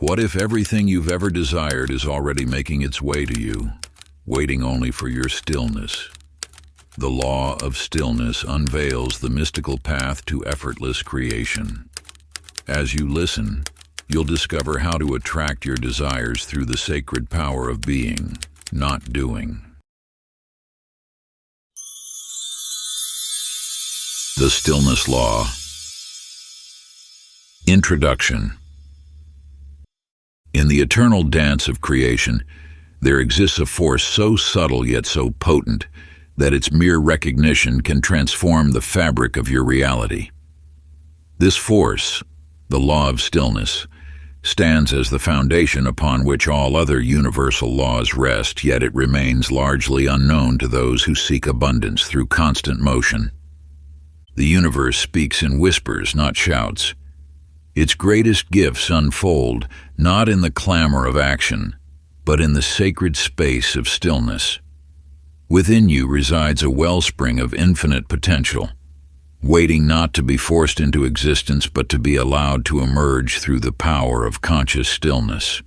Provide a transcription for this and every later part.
What if everything you've ever desired is already making its way to you, waiting only for your stillness? The Law of Stillness unveils the mystical path to effortless creation. As you listen, you'll discover how to attract your desires through the sacred power of being, not doing. The Stillness Law. Introduction. In the eternal dance of creation, there exists a force so subtle yet so potent that its mere recognition can transform the fabric of your reality. This force, the Law of Stillness, stands as the foundation upon which all other universal laws rest, yet it remains largely unknown to those who seek abundance through constant motion. The universe speaks in whispers, not shouts. Its greatest gifts unfold not in the clamor of action, but in the sacred space of stillness. Within you resides a wellspring of infinite potential, waiting not to be forced into existence but to be allowed to emerge through the power of conscious stillness.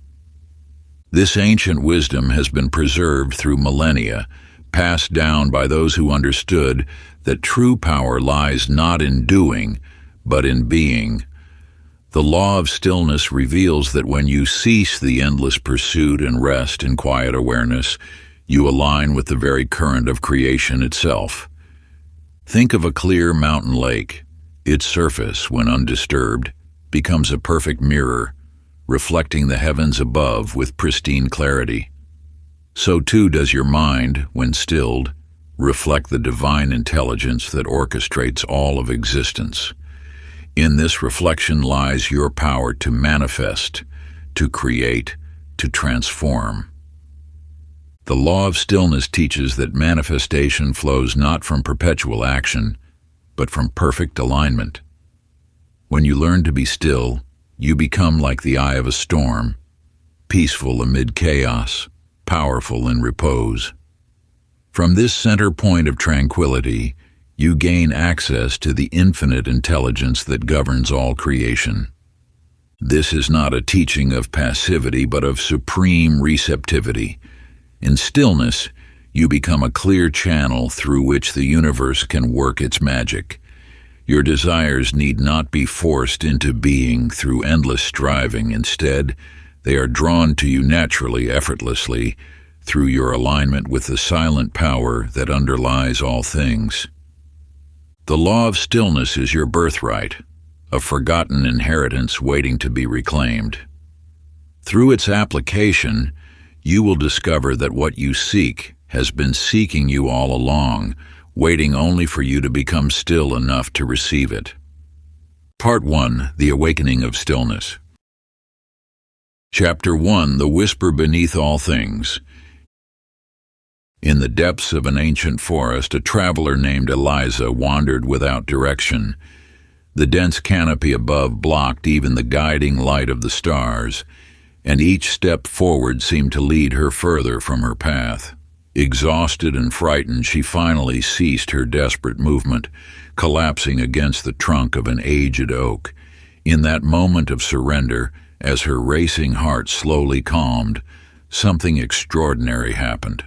This ancient wisdom has been preserved through millennia, passed down by those who understood that true power lies not in doing, but in being. The Law of Stillness reveals that when you cease the endless pursuit and rest in quiet awareness, you align with the very current of creation itself. Think of a clear mountain lake. Its surface, when undisturbed, becomes a perfect mirror, reflecting the heavens above with pristine clarity. So too does your mind, when stilled, reflect the divine intelligence that orchestrates all of existence. In this reflection lies your power to manifest, to create, to transform. The Law of Stillness teaches that manifestation flows not from perpetual action, but from perfect alignment. When you learn to be still, you become like the eye of a storm, peaceful amid chaos, powerful in repose. From this center point of tranquility, you gain access to the infinite intelligence that governs all creation. This is not a teaching of passivity, but of supreme receptivity. In stillness, you become a clear channel through which the universe can work its magic. Your desires need not be forced into being through endless striving. Instead, they are drawn to you naturally, effortlessly, through your alignment with the silent power that underlies all things. The Law of Stillness is your birthright, a forgotten inheritance waiting to be reclaimed. Through its application, you will discover that what you seek has been seeking you all along, waiting only for you to become still enough to receive it. Part 1. The Awakening of Stillness. Chapter 1. The Whisper Beneath All Things. In the depths of an ancient forest, a traveler named Eliza wandered without direction. The dense canopy above blocked even the guiding light of the stars, and each step forward seemed to lead her further from her path. Exhausted and frightened, she finally ceased her desperate movement, collapsing against the trunk of an aged oak. In that moment of surrender, as her racing heart slowly calmed, something extraordinary happened.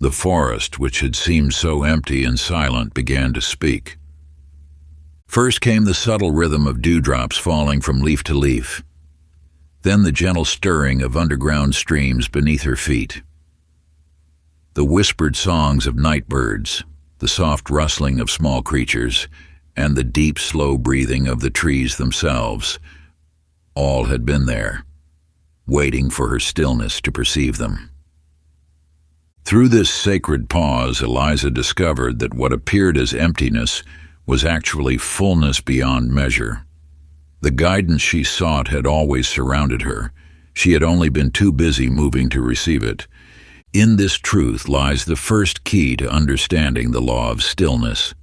The forest, which had seemed so empty and silent, began to speak. First came the subtle rhythm of dewdrops falling from leaf to leaf. Then the gentle stirring of underground streams beneath her feet. The whispered songs of night birds, the soft rustling of small creatures, and the deep, slow breathing of the trees themselves. All had been there, waiting for her stillness to perceive them. Through this sacred pause, Eliza discovered that what appeared as emptiness was actually fullness beyond measure. The guidance she sought had always surrounded her. She had only been too busy moving to receive it. In this truth lies the first key to understanding the Law of Stillness.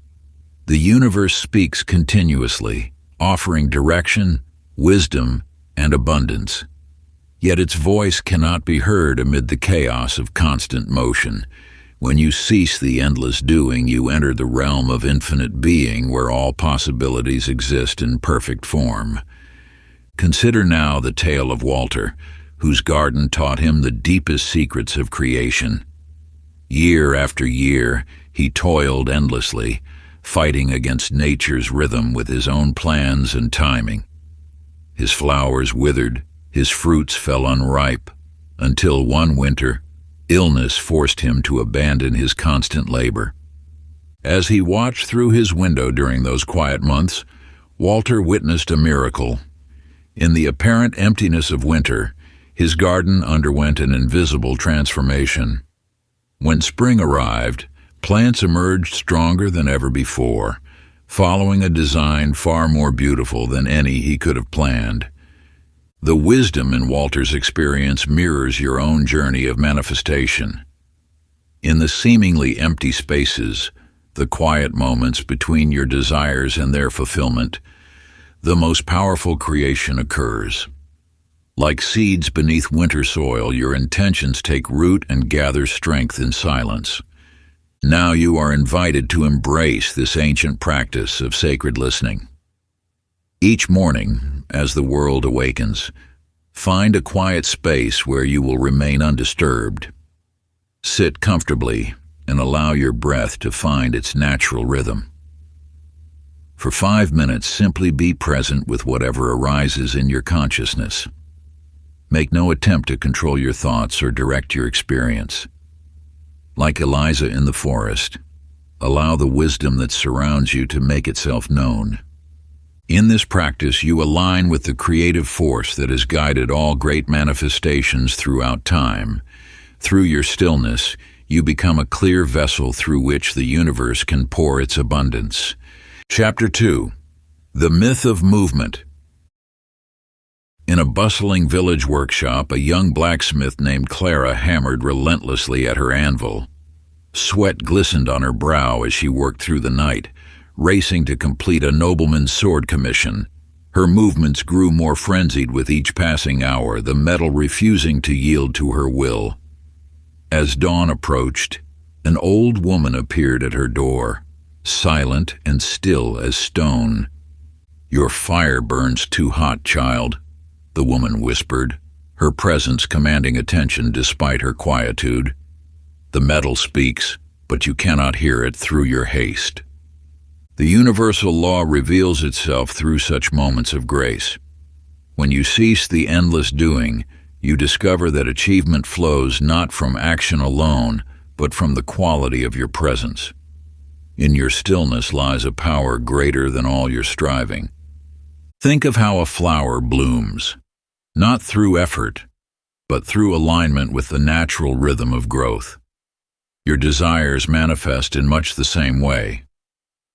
The universe speaks continuously, offering direction, wisdom, and abundance. Yet its voice cannot be heard amid the chaos of constant motion. When you cease the endless doing, you enter the realm of infinite being, where all possibilities exist in perfect form. Consider now the tale of Walter, whose garden taught him the deepest secrets of creation. Year after year, he toiled endlessly, fighting against nature's rhythm with his own plans and timing. His flowers withered, his fruits fell unripe, until one winter, illness forced him to abandon his constant labor. As he watched through his window during those quiet months, Walter witnessed a miracle. In the apparent emptiness of winter, his garden underwent an invisible transformation. When spring arrived, plants emerged stronger than ever before, following a design far more beautiful than any he could have planned. The wisdom in Walter's experience mirrors your own journey of manifestation. In the seemingly empty spaces, the quiet moments between your desires and their fulfillment, the most powerful creation occurs. Like seeds beneath winter soil, your intentions take root and gather strength in silence. Now you are invited to embrace this ancient practice of sacred listening. Each morning, as the world awakens, find a quiet space where you will remain undisturbed. Sit comfortably and allow your breath to find its natural rhythm. For 5 minutes, simply be present with whatever arises in your consciousness. Make no attempt to control your thoughts or direct your experience. Like Eliza in the forest, allow the wisdom that surrounds you to make itself known. In this practice, you align with the creative force that has guided all great manifestations throughout time. Through your stillness, you become a clear vessel through which the universe can pour its abundance. Chapter 2. The Myth of Movement. In a bustling village workshop, a young blacksmith named Clara hammered relentlessly at her anvil. Sweat glistened on her brow as she worked through the night, racing to complete a nobleman's sword commission. Her movements grew more frenzied with each passing hour, the metal refusing to yield to her will. As dawn approached, an old woman appeared at her door, silent and still as stone. "Your fire burns too hot, child," the woman whispered, her presence commanding attention despite her quietude. "The metal speaks, but you cannot hear it through your haste." The universal law reveals itself through such moments of grace. When you cease the endless doing, you discover that achievement flows not from action alone, but from the quality of your presence. In your stillness lies a power greater than all your striving. Think of how a flower blooms, not through effort, but through alignment with the natural rhythm of growth. Your desires manifest in much the same way.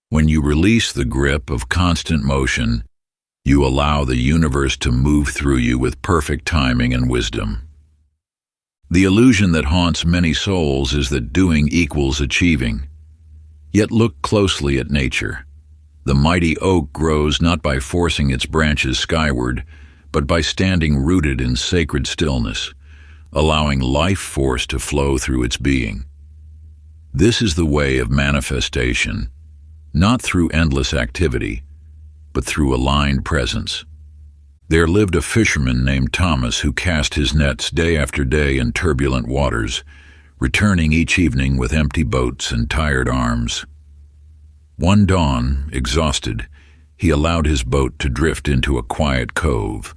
When you release the grip of constant motion, you allow the universe to move through you with perfect timing and wisdom. The illusion that haunts many souls is that doing equals achieving. Yet look closely at nature. The mighty oak grows not by forcing its branches skyward, but by standing rooted in sacred stillness, allowing life force to flow through its being. This is the way of manifestation, not through endless activity, but through aligned presence. There lived a fisherman named Thomas who cast his nets day after day in turbulent waters, returning each evening with empty boats and tired arms. One dawn, exhausted, he allowed his boat to drift into a quiet cove.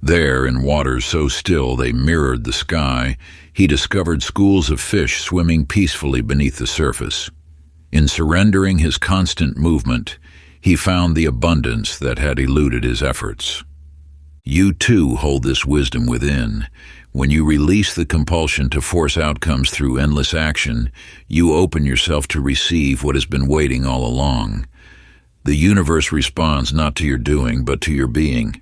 There, in waters so still they mirrored the sky, he discovered schools of fish swimming peacefully beneath the surface. In surrendering his constant movement, he found the abundance that had eluded his efforts. You too hold this wisdom within. When you release the compulsion to force outcomes through endless action, you open yourself to receive what has been waiting all along. The universe responds not to your doing, but to your being.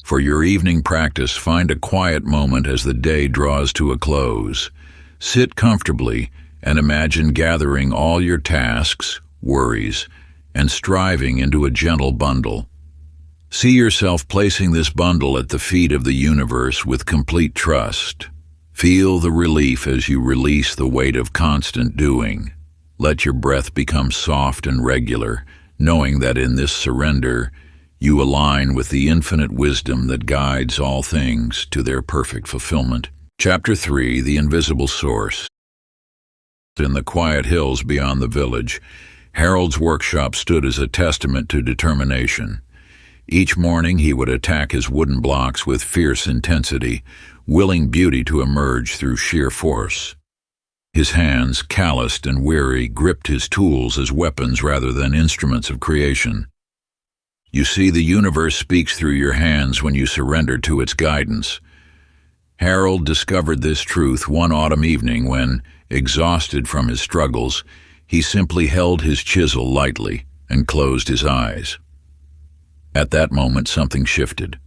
For your evening practice, find a quiet moment as the day draws to a close. Sit comfortably and imagine gathering all your tasks, worries, and striving into a gentle bundle. See yourself placing this bundle at the feet of the universe with complete trust. Feel the relief as you release the weight of constant doing. Let your breath become soft and regular, knowing that in this surrender, You align with the infinite wisdom that guides all things to their perfect fulfillment. Chapter 3: The Invisible Source. In the quiet hills beyond the village, Harold's workshop stood as a testament to determination. Each morning he would attack his wooden blocks with fierce intensity, willing beauty to emerge through sheer force. His hands, calloused and weary, gripped his tools as weapons rather than instruments of creation. You see, the universe speaks through your hands when you surrender to its guidance. Harold discovered this truth one autumn evening when, exhausted from his struggles, he simply held his chisel lightly and closed his eyes. At that moment, something shifted.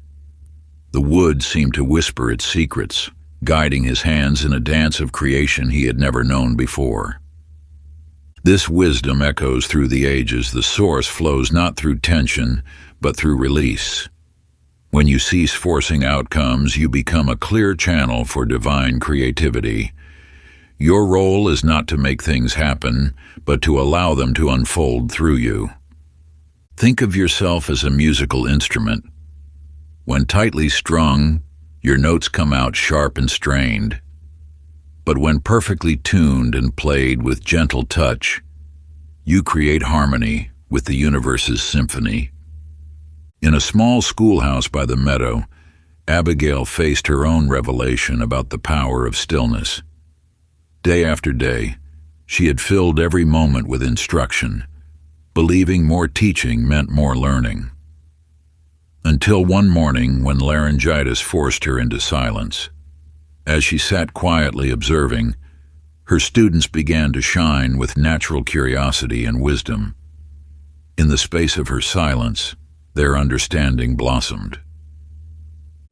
The wood seemed to whisper its secrets, guiding his hands in a dance of creation he had never known before. This wisdom echoes through the ages. The source flows not through tension, but through release. When you cease forcing outcomes, you become a clear channel for divine creativity. Your role is not to make things happen, but to allow them to unfold through you. Think of yourself as a musical instrument. When tightly strung, your notes come out sharp and strained. But when perfectly tuned and played with gentle touch, you create harmony with the universe's symphony. In a small schoolhouse by the meadow, Abigail faced her own revelation about the power of stillness. Day after day, she had filled every moment with instruction, believing more teaching meant more learning. Until one morning when laryngitis forced her into silence. As she sat quietly observing, her students began to shine with natural curiosity and wisdom. In the space of her silence, their understanding blossomed.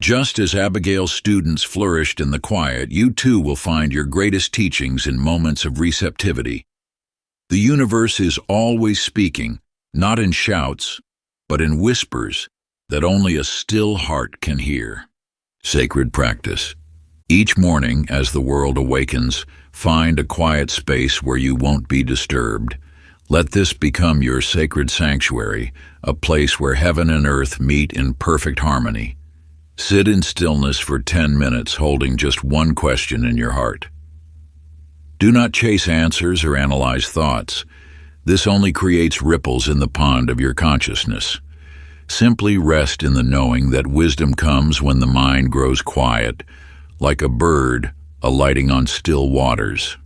Just as Abigail's students flourished in the quiet, you too will find your greatest teachings in moments of receptivity. The universe is always speaking, not in shouts, but in whispers that only a still heart can hear. Sacred practice. Each morning, as the world awakens, find a quiet space where you won't be disturbed. Let this become your sacred sanctuary, a place where heaven and earth meet in perfect harmony. Sit in stillness for 10 minutes, holding just one question in your heart. Do not chase answers or analyze thoughts. This only creates ripples in the pond of your consciousness. Simply rest in the knowing that wisdom comes when the mind grows quiet, like a bird alighting on still waters.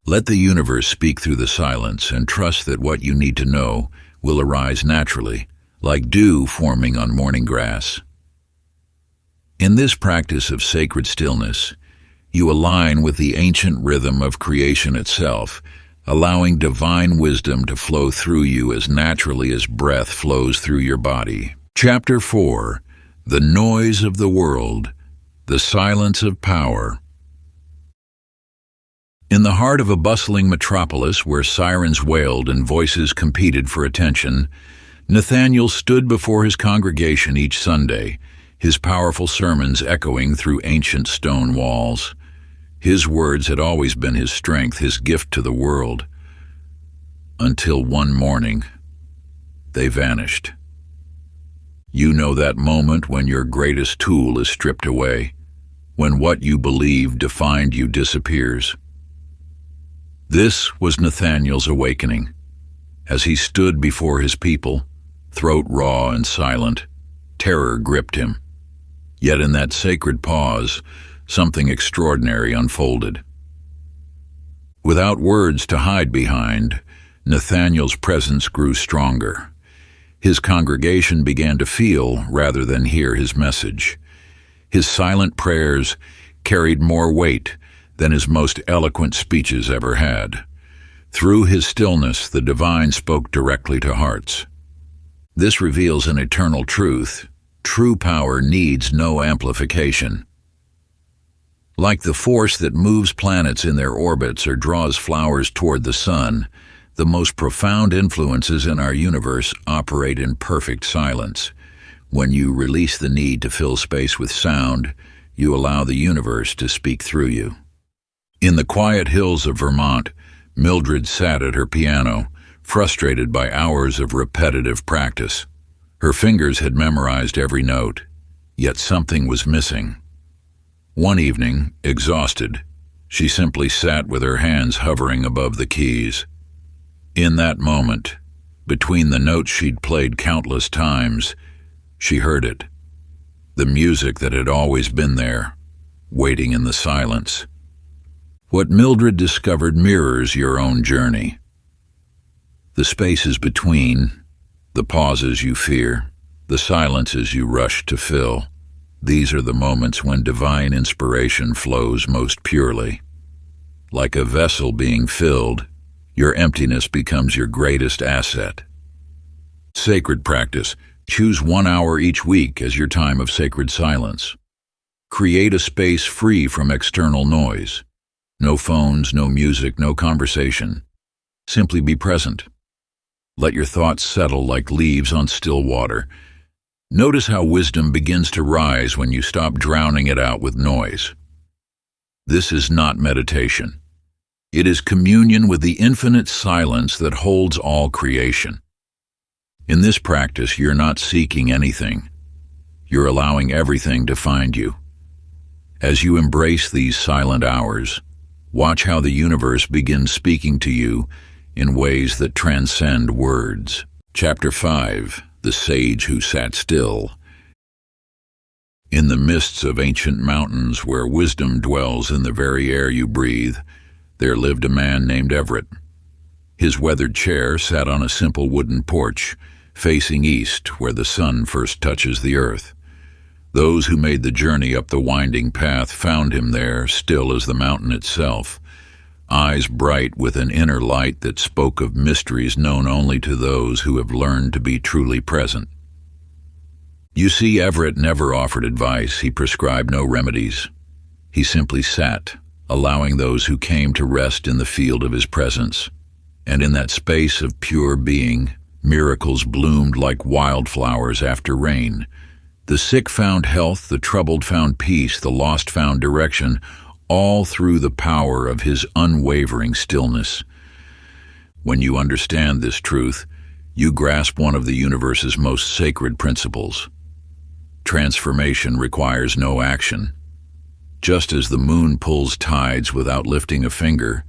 Let the universe speak through the silence and trust that what you need to know will arise naturally, like dew forming on morning grass. In this practice of sacred stillness, you align with the ancient rhythm of creation itself, allowing divine wisdom to flow through you as naturally as breath flows through your body. Chapter 4: The Noise of the World. The Silence of Power. In the heart of a bustling metropolis where sirens wailed and voices competed for attention, Nathaniel stood before his congregation each Sunday, his powerful sermons echoing through ancient stone walls. His words had always been his strength, his gift to the world. Until one morning, they vanished. You know that moment when your greatest tool is stripped away, when what you believed defined you disappears. This was Nathaniel's awakening. As he stood before his people, throat raw and silent, terror gripped him. Yet in that sacred pause, something extraordinary unfolded. Without words to hide behind, Nathaniel's presence grew stronger. His congregation began to feel rather than hear his message. His silent prayers carried more weight than his most eloquent speeches ever had. Through his stillness, the divine spoke directly to hearts. This reveals an eternal truth. True power needs no amplification. Like the force that moves planets in their orbits or draws flowers toward the sun, the most profound influences in our universe operate in perfect silence. When you release the need to fill space with sound, you allow the universe to speak through you. In the quiet hills of Vermont, Mildred sat at her piano, frustrated by hours of repetitive practice. Her fingers had memorized every note, yet something was missing. One evening, exhausted, she simply sat with her hands hovering above the keys. In that moment, between the notes she'd played countless times, she heard it. The music that had always been there, waiting in the silence. What Mildred discovered mirrors your own journey. The spaces between, the pauses you fear, the silences you rush to fill. These are the moments when divine inspiration flows most purely. Like a vessel being filled, your emptiness becomes your greatest asset. Sacred practice. Choose 1 hour each week as your time of sacred silence. Create a space free from external noise. No phones, no music, no conversation. Simply be present. Let your thoughts settle like leaves on still water. Notice how wisdom begins to rise when you stop drowning it out with noise. This is not meditation. It is communion with the infinite silence that holds all creation. In this practice, you're not seeking anything. You're allowing everything to find you. As you embrace these silent hours, watch how the universe begins speaking to you in ways that transcend words. Chapter 5. The Sage Who Sat Still. In the mists of ancient mountains where wisdom dwells in the very air you breathe, there lived a man named Everett. His weathered chair sat on a simple wooden porch, facing east where the sun first touches the earth. Those who made the journey up the winding path found him there, still as the mountain itself, eyes bright with an inner light that spoke of mysteries known only to those who have learned to be truly present. You see, Everett never offered advice. He prescribed no remedies. He simply sat, allowing those who came to rest in the field of his presence. And in that space of pure being, miracles bloomed like wildflowers after rain. The sick found health, the troubled found peace, the lost found direction, all through the power of his unwavering stillness. When you understand this truth, you grasp one of the universe's most sacred principles. Transformation requires no action. Just as the moon pulls tides without lifting a finger,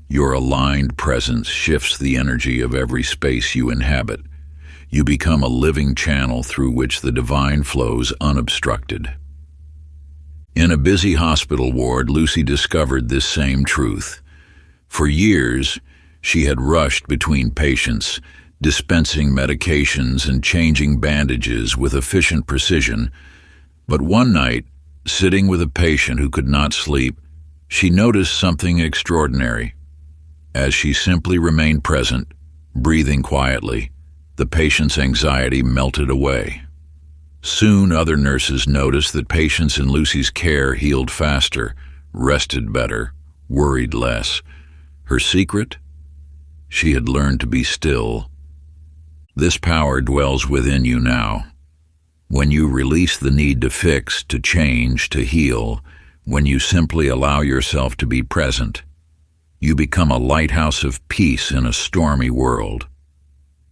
your aligned presence shifts the energy of every space you inhabit. You become a living channel through which the divine flows unobstructed. In a busy hospital ward, Lucy discovered this same truth. For years, she had rushed between patients, dispensing medications and changing bandages with efficient precision. But one night, sitting with a patient who could not sleep, she noticed something extraordinary. As she simply remained present, breathing quietly, the patient's anxiety melted away. Soon other nurses noticed that patients in Lucy's care healed faster, rested better, worried less. Her secret? She had learned to be still. This power dwells within you now. When you release the need to fix, to change, to heal, when you simply allow yourself to be present, you become a lighthouse of peace in a stormy world.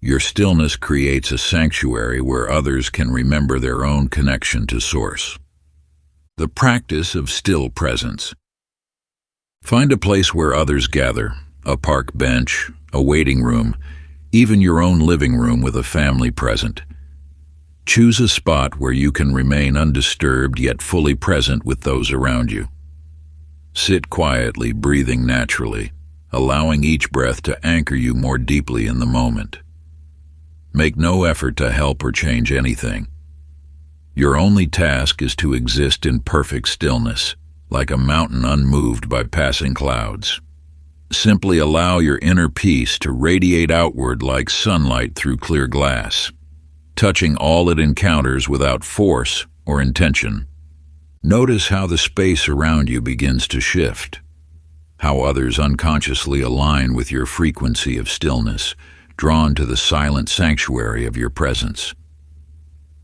Your stillness creates a sanctuary where others can remember their own connection to Source. The practice of still presence. Find a place where others gather, a park bench, a waiting room, even your own living room with a family present. Choose a spot where you can remain undisturbed yet fully present with those around you. Sit quietly, breathing naturally, allowing each breath to anchor you more deeply in the moment. Make no effort to help or change anything. Your only task is to exist in perfect stillness, like a mountain unmoved by passing clouds. Simply allow your inner peace to radiate outward like sunlight through clear glass, touching all it encounters without force or intention. Notice how the space around you begins to shift, how others unconsciously align with your frequency of stillness, drawn to the silent sanctuary of your presence.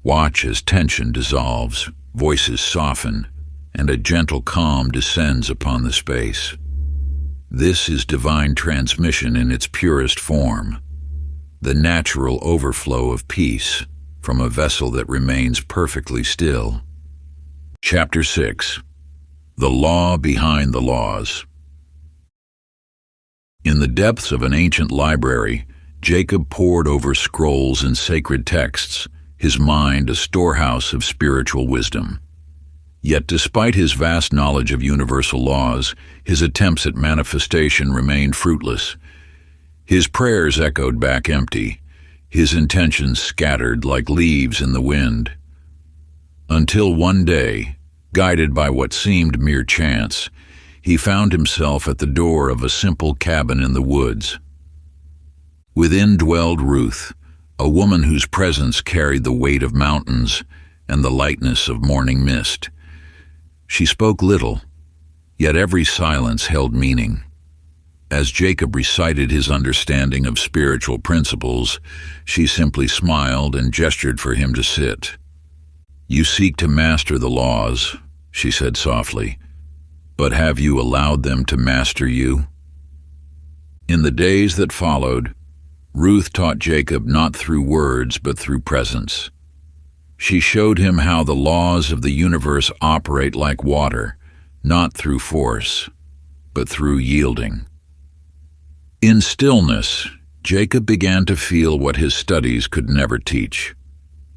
Watch as tension dissolves, voices soften, and a gentle calm descends upon the space. This is divine transmission in its purest form, the natural overflow of peace, from a vessel that remains perfectly still. Chapter 6. The Law Behind the Laws. In the depths of an ancient library, Jacob pored over scrolls and sacred texts, his mind a storehouse of spiritual wisdom. Yet despite his vast knowledge of universal laws, his attempts at manifestation remained fruitless. His prayers echoed back empty, his intentions scattered like leaves in the wind. Until one day, guided by what seemed mere chance, he found himself at the door of a simple cabin in the woods. Within dwelled Ruth, a woman whose presence carried the weight of mountains and the lightness of morning mist. She spoke little, yet every silence held meaning. As Jacob recited his understanding of spiritual principles, she simply smiled and gestured for him to sit. "You seek to master the laws," she said softly, "but have you allowed them to master you?" In the days that followed, Ruth taught Jacob not through words but through presence. She showed him how the laws of the universe operate like water, not through force, but through yielding. In stillness, Jacob began to feel what his studies could never teach,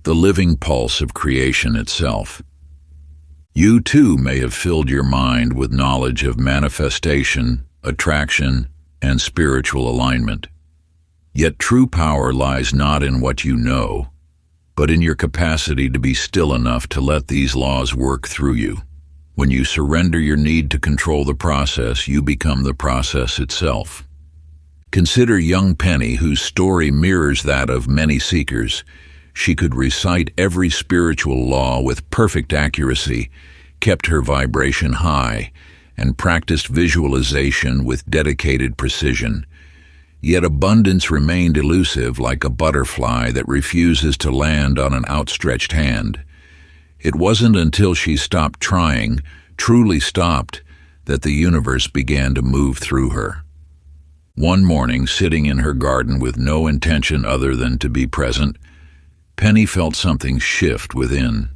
the living pulse of creation itself. You too may have filled your mind with knowledge of manifestation, attraction, and spiritual alignment. Yet true power lies not in what you know, but in your capacity to be still enough to let these laws work through you. When you surrender your need to control the process, you become the process itself. Consider young Penny, whose story mirrors that of many seekers. She could recite every spiritual law with perfect accuracy, kept her vibration high, and practiced visualization with dedicated precision. Yet abundance remained elusive, like a butterfly that refuses to land on an outstretched hand. It wasn't until she stopped trying, truly stopped, that the universe began to move through her. One morning, sitting in her garden with no intention other than to be present, Penny felt something shift within.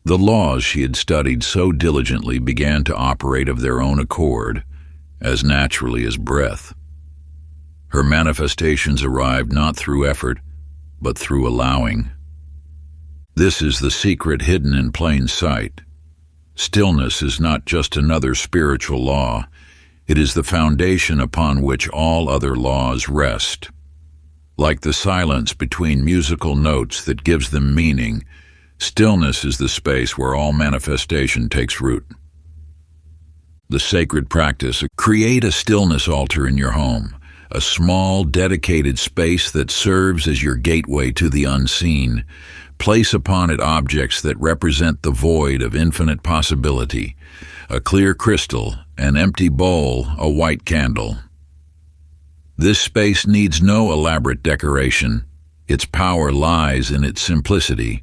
The laws she had studied so diligently began to operate of their own accord, as naturally as breath. Her manifestations arrived not through effort, but through allowing. This is the secret hidden in plain sight. Stillness is not just another spiritual law. It is the foundation upon which all other laws rest. Like the silence between musical notes that gives them meaning, stillness is the space where all manifestation takes root. The sacred practice: create a stillness altar in your home, a small, dedicated space that serves as your gateway to the unseen. Place upon it objects that represent the void of infinite possibility: a clear crystal, an empty bowl, a white candle. This space needs no elaborate decoration. Its power lies in its simplicity.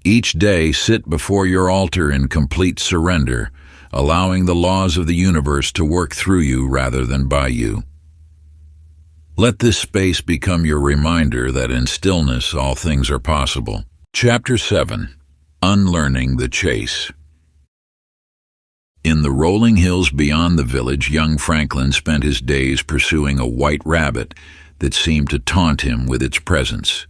Each day, sit before your altar in complete surrender, allowing the laws of the universe to work through you rather than by you. Let this space become your reminder that in stillness all things are possible. Chapter 7. Unlearning the Chase. In the rolling hills beyond the village, young Franklin spent his days pursuing a white rabbit that seemed to taunt him with its presence.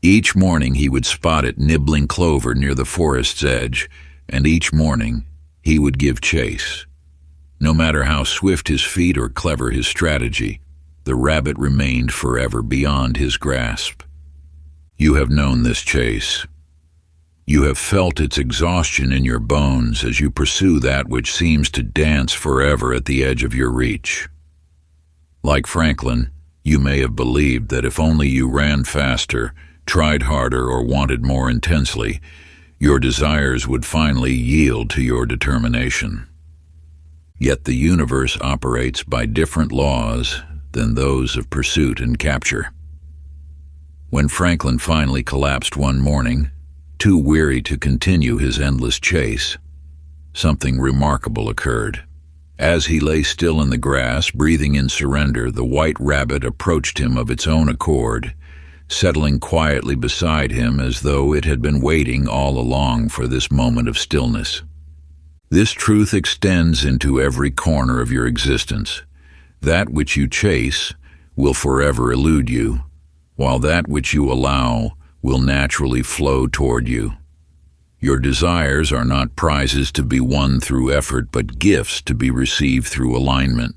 Each morning he would spot it nibbling clover near the forest's edge, and each morning he would give chase. No matter how swift his feet or clever his strategy, the rabbit remained forever beyond his grasp. You have known this chase. You have felt its exhaustion in your bones as you pursue that which seems to dance forever at the edge of your reach. Like Franklin, you may have believed that if only you ran faster, tried harder, or wanted more intensely, your desires would finally yield to your determination. Yet the universe operates by different laws than those of pursuit and capture. When Franklin finally collapsed one morning, too weary to continue his endless chase, something remarkable occurred. As he lay still in the grass, breathing in surrender, the white rabbit approached him of its own accord, settling quietly beside him as though it had been waiting all along for this moment of stillness. This truth extends into every corner of your existence. That which you chase will forever elude you, while that which you allow will naturally flow toward you. Your desires are not prizes to be won through effort, but gifts to be received through alignment.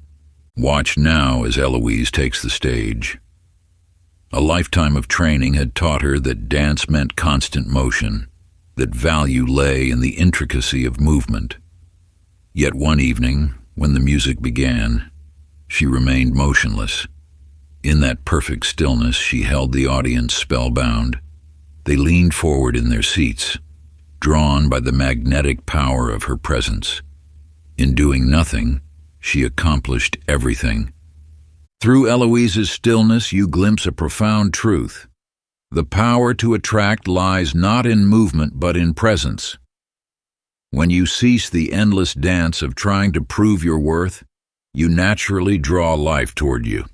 Watch now as Eloise takes the stage. A lifetime of training had taught her that dance meant constant motion, that value lay in the intricacy of movement. Yet one evening, when the music began, she remained motionless. In that perfect stillness, she held the audience spellbound. They leaned forward in their seats, drawn by the magnetic power of her presence. In doing nothing, she accomplished everything. Through Eloise's stillness, you glimpse a profound truth. The power to attract lies not in movement, but in presence. When you cease the endless dance of trying to prove your worth, you naturally draw life toward you.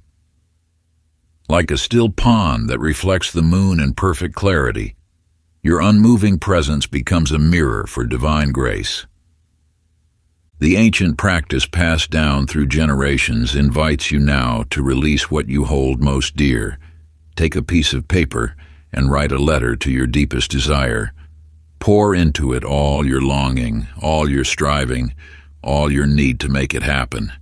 Like a still pond that reflects the moon in perfect clarity, your unmoving presence becomes a mirror for divine grace. The ancient practice passed down through generations invites you now to release what you hold most dear. Take a piece of paper and write a letter to your deepest desire. Pour into it all your longing, all your striving, all your need to make it happen.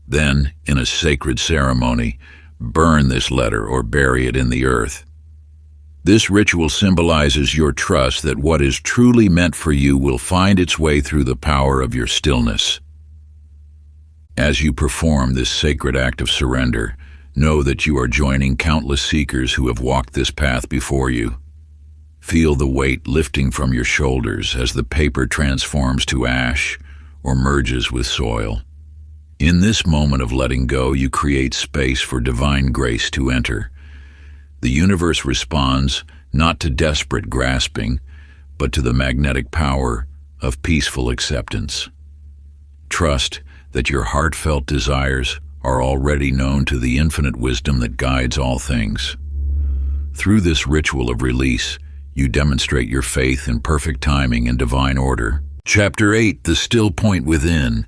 Then, in a sacred ceremony, burn this letter or bury it in the earth. This ritual symbolizes your trust that what is truly meant for you will find its way through the power of your stillness. As you perform this sacred act of surrender, know that you are joining countless seekers who have walked this path before you. Feel the weight lifting from your shoulders as the paper transforms to ash or merges with soil. In this moment of letting go, you create space for divine grace to enter. The universe responds not to desperate grasping, but to the magnetic power of peaceful acceptance. Trust that your heartfelt desires are already known to the infinite wisdom that guides all things. Through this ritual of release, you demonstrate your faith in perfect timing and divine order. Chapter 8: The Still Point Within.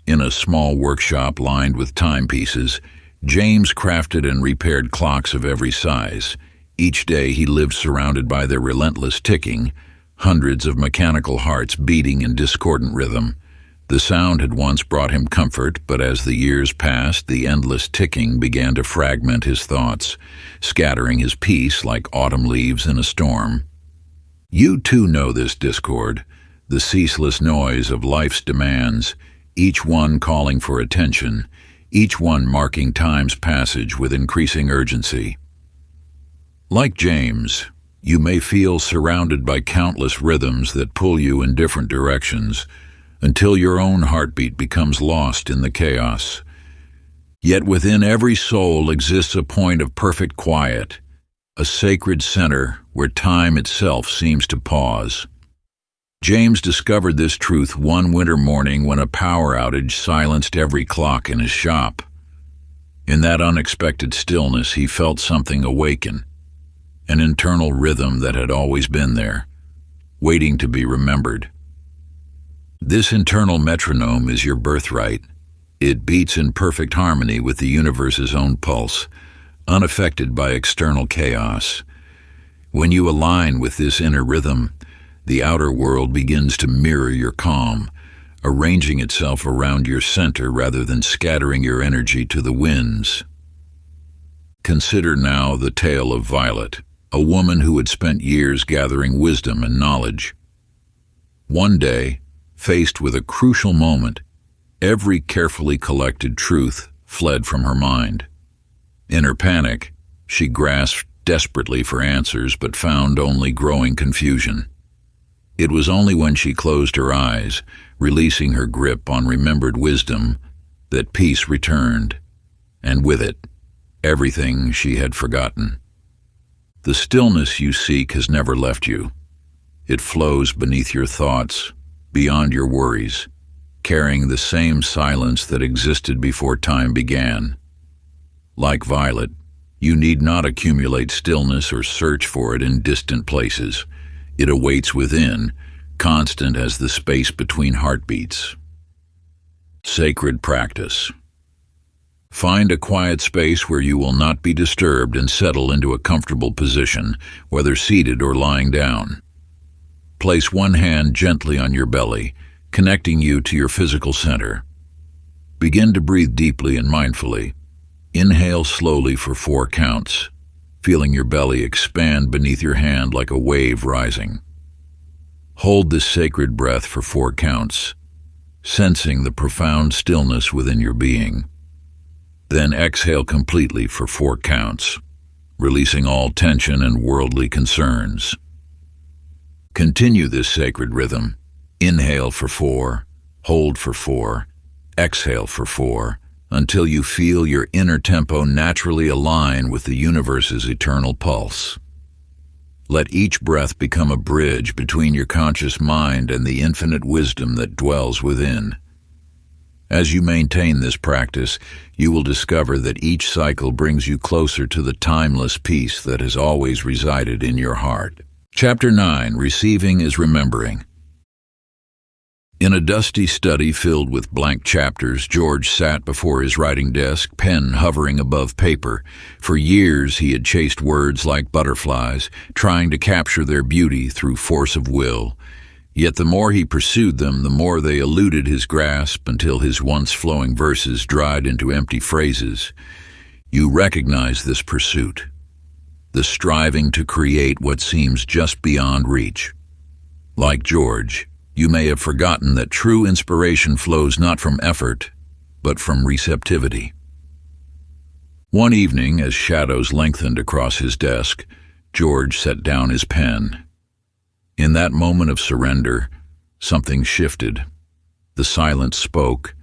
In a small workshop lined with timepieces, James crafted and repaired clocks of every size. Each day he lived surrounded by their relentless ticking, hundreds of mechanical hearts beating in discordant rhythm. The sound had once brought him comfort, but as the years passed, the endless ticking began to fragment his thoughts, scattering his peace like autumn leaves in a storm. You too know this discord, the ceaseless noise of life's demands, each one calling for attention, each one marking time's passage with increasing urgency. Like James, you may feel surrounded by countless rhythms that pull you in different directions until your own heartbeat becomes lost in the chaos. Yet within every soul exists a point of perfect quiet, a sacred center where time itself seems to pause. James discovered this truth one winter morning when a power outage silenced every clock in his shop. In that unexpected stillness, he felt something awaken, an internal rhythm that had always been there, waiting to be remembered. This internal metronome is your birthright. It beats in perfect harmony with the universe's own pulse, unaffected by external chaos. When you align with this inner rhythm, the outer world begins to mirror your calm, arranging itself around your center rather than scattering your energy to the winds. Consider now the tale of Violet, a woman who had spent years gathering wisdom and knowledge. One day, faced with a crucial moment, every carefully collected truth fled from her mind. In her panic, she grasped desperately for answers but found only growing confusion. It was only when she closed her eyes, releasing her grip on remembered wisdom, that peace returned, and with it, everything she had forgotten. The stillness you seek has never left you. It flows beneath your thoughts, beyond your worries, carrying the same silence that existed before time began. Like Violet, You need not accumulate stillness or search for it in distant places. It awaits within, constant as the space between heartbeats. Sacred practice. Find a quiet space where you will not be disturbed and settle into a comfortable position, whether seated or lying down. Place one hand gently on your belly, connecting you to your physical center. Begin to breathe deeply and mindfully. Inhale slowly for 4 counts, feeling your belly expand beneath your hand like a wave rising. Hold this sacred breath for 4 counts, sensing the profound stillness within your being. Then exhale completely for 4 counts, releasing all tension and worldly concerns. Continue this sacred rhythm. Inhale for 4, hold for 4, exhale for 4, until you feel your inner tempo naturally align with the universe's eternal pulse. Let each breath become a bridge between your conscious mind and the infinite wisdom that dwells within. As you maintain this practice, you will discover that each cycle brings you closer to the timeless peace that has always resided in your heart. Chapter 9. Receiving is Remembering. In a dusty study filled with blank chapters, George sat before his writing desk, pen hovering above paper. For years he had chased words like butterflies, trying to capture their beauty through force of will. Yet the more he pursued them, the more they eluded his grasp until his once flowing verses dried into empty phrases. You recognize this pursuit, the striving to create what seems just beyond reach. Like George, you may have forgotten that true inspiration flows not from effort, but from receptivity. One evening, as shadows lengthened across his desk, George set down his pen. In that moment of surrender, something shifted. The silence spoke,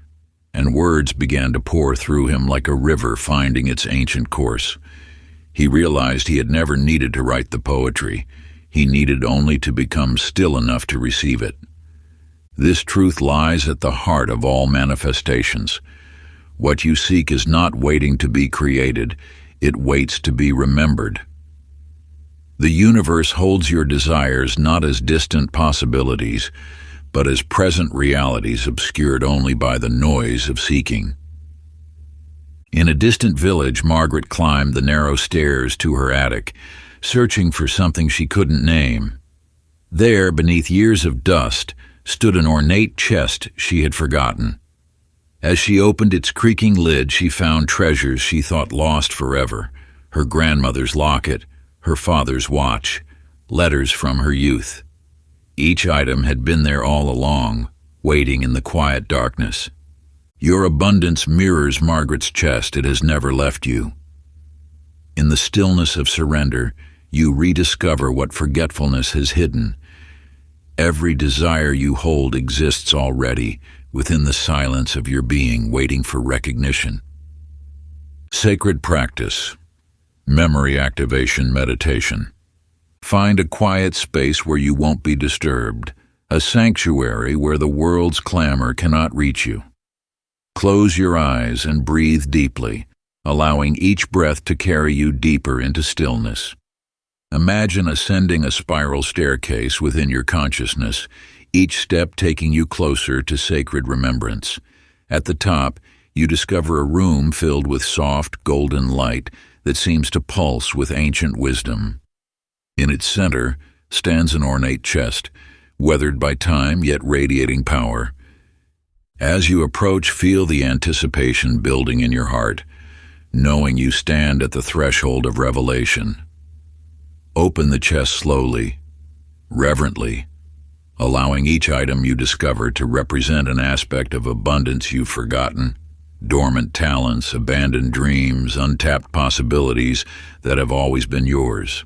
and words began to pour through him like a river finding its ancient course. He realized he had never needed to write the poetry. He needed only to become still enough to receive it. This truth lies at the heart of all manifestations. What you seek is not waiting to be created, it waits to be remembered. The universe holds your desires not as distant possibilities, but as present realities obscured only by the noise of seeking. In a distant village, Margaret climbed the narrow stairs to her attic, searching for something she couldn't name. There, beneath years of dust, stood an ornate chest she had forgotten. As she opened its creaking lid, she found treasures she thought lost forever: her grandmother's locket, her father's watch, letters from her youth. Each item had been there all along, waiting in the quiet darkness. Your abundance mirrors Margaret's chest. It has never left you. In the stillness of surrender, you rediscover what forgetfulness has hidden. Every desire you hold exists already within the silence of your being, waiting for recognition. Sacred practice. Memory activation meditation. Find a quiet space where you won't be disturbed, a sanctuary where the world's clamor cannot reach you. Close your eyes and breathe deeply, allowing each breath to carry you deeper into stillness. Imagine ascending a spiral staircase within your consciousness, each step taking you closer to sacred remembrance. At the top, you discover a room filled with soft, golden light that seems to pulse with ancient wisdom. In its center stands an ornate chest, weathered by time yet radiating power. As you approach, feel the anticipation building in your heart, knowing you stand at the threshold of revelation. Open the chest slowly, reverently, allowing each item you discover to represent an aspect of abundance you've forgotten, dormant talents, abandoned dreams, untapped possibilities that have always been yours.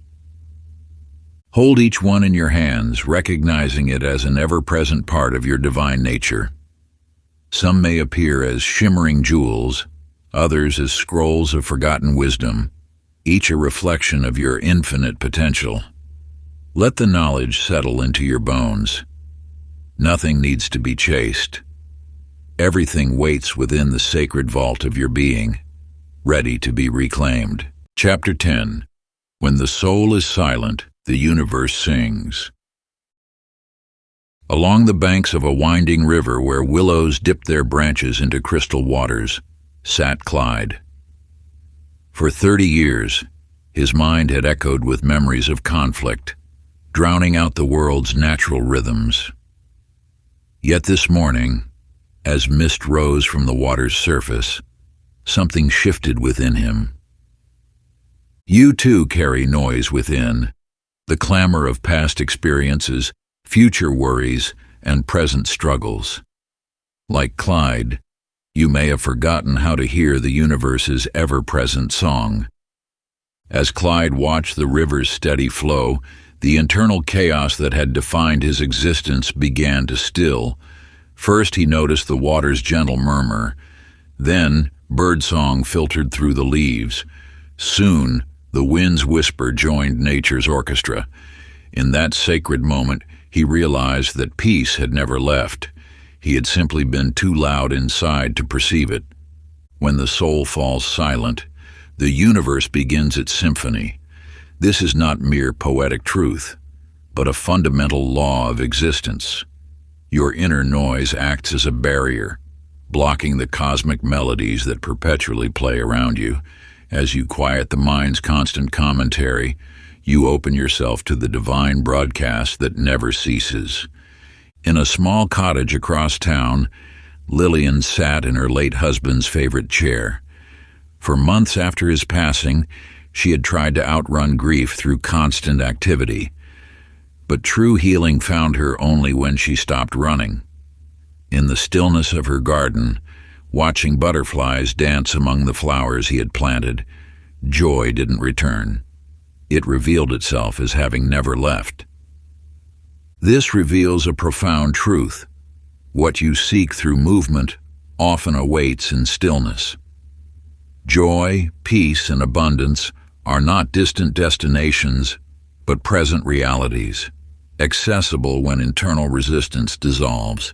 Hold each one in your hands, recognizing it as an ever-present part of your divine nature. Some may appear as shimmering jewels, others as scrolls of forgotten wisdom, each a reflection of your infinite potential. Let the knowledge settle into your bones. Nothing needs to be chased. Everything waits within the sacred vault of your being, ready to be reclaimed. Chapter 10. When the soul is silent, the universe sings. Along the banks of a winding river where willows dipped their branches into crystal waters, sat Clyde. For 30 years, his mind had echoed with memories of conflict, drowning out the world's natural rhythms. Yet this morning, as mist rose from the water's surface, something shifted within him. You too carry noise within, the clamor of past experiences, future worries, and present struggles. Like Clyde, you may have forgotten how to hear the universe's ever-present song. As Clyde watched the river's steady flow, the internal chaos that had defined his existence began to still. First he noticed the water's gentle murmur. Then birdsong filtered through the leaves. Soon the wind's whisper joined nature's orchestra. In that sacred moment, he realized that peace had never left. He had simply been too loud inside to perceive it. When the soul falls silent, the universe begins its symphony. This is not mere poetic truth, but a fundamental law of existence. Your inner noise acts as a barrier, blocking the cosmic melodies that perpetually play around you. As you quiet the mind's constant commentary, you open yourself to the divine broadcast that never ceases. In a small cottage across town, Lillian sat in her late husband's favorite chair. For months after his passing, she had tried to outrun grief through constant activity. But true healing found her only when she stopped running. In the stillness of her garden, watching butterflies dance among the flowers he had planted, joy didn't return. It revealed itself as having never left. This reveals a profound truth. What you seek through movement often awaits in stillness. Joy, peace, and abundance are not distant destinations, but present realities, accessible when internal resistance dissolves.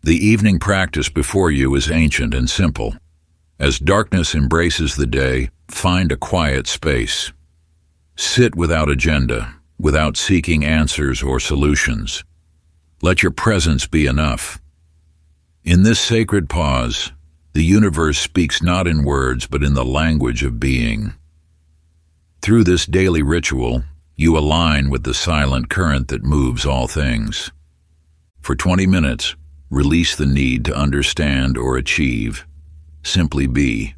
The evening practice before you is ancient and simple. As darkness embraces the day, find a quiet space. Sit without agenda, without seeking answers or solutions. Let your presence be enough. In this sacred pause, the universe speaks not in words but in the language of being. Through this daily ritual, you align with the silent current that moves all things. For 20 minutes, release the need to understand or achieve. Simply be.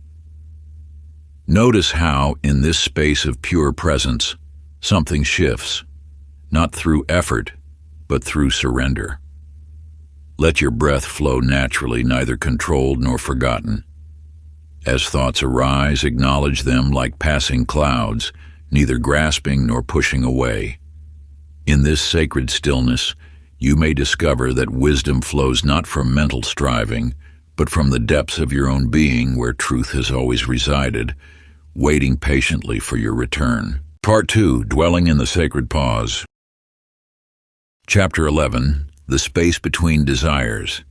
Notice how, in this space of pure presence, something shifts, not through effort, but through surrender. Let your breath flow naturally, neither controlled nor forgotten. As thoughts arise, acknowledge them like passing clouds, neither grasping nor pushing away. In this sacred stillness, you may discover that wisdom flows not from mental striving, but from the depths of your own being where truth has always resided, waiting patiently for your return. Part 2, Dwelling in the Sacred Pause. Chapter 11, The Space Between Desires.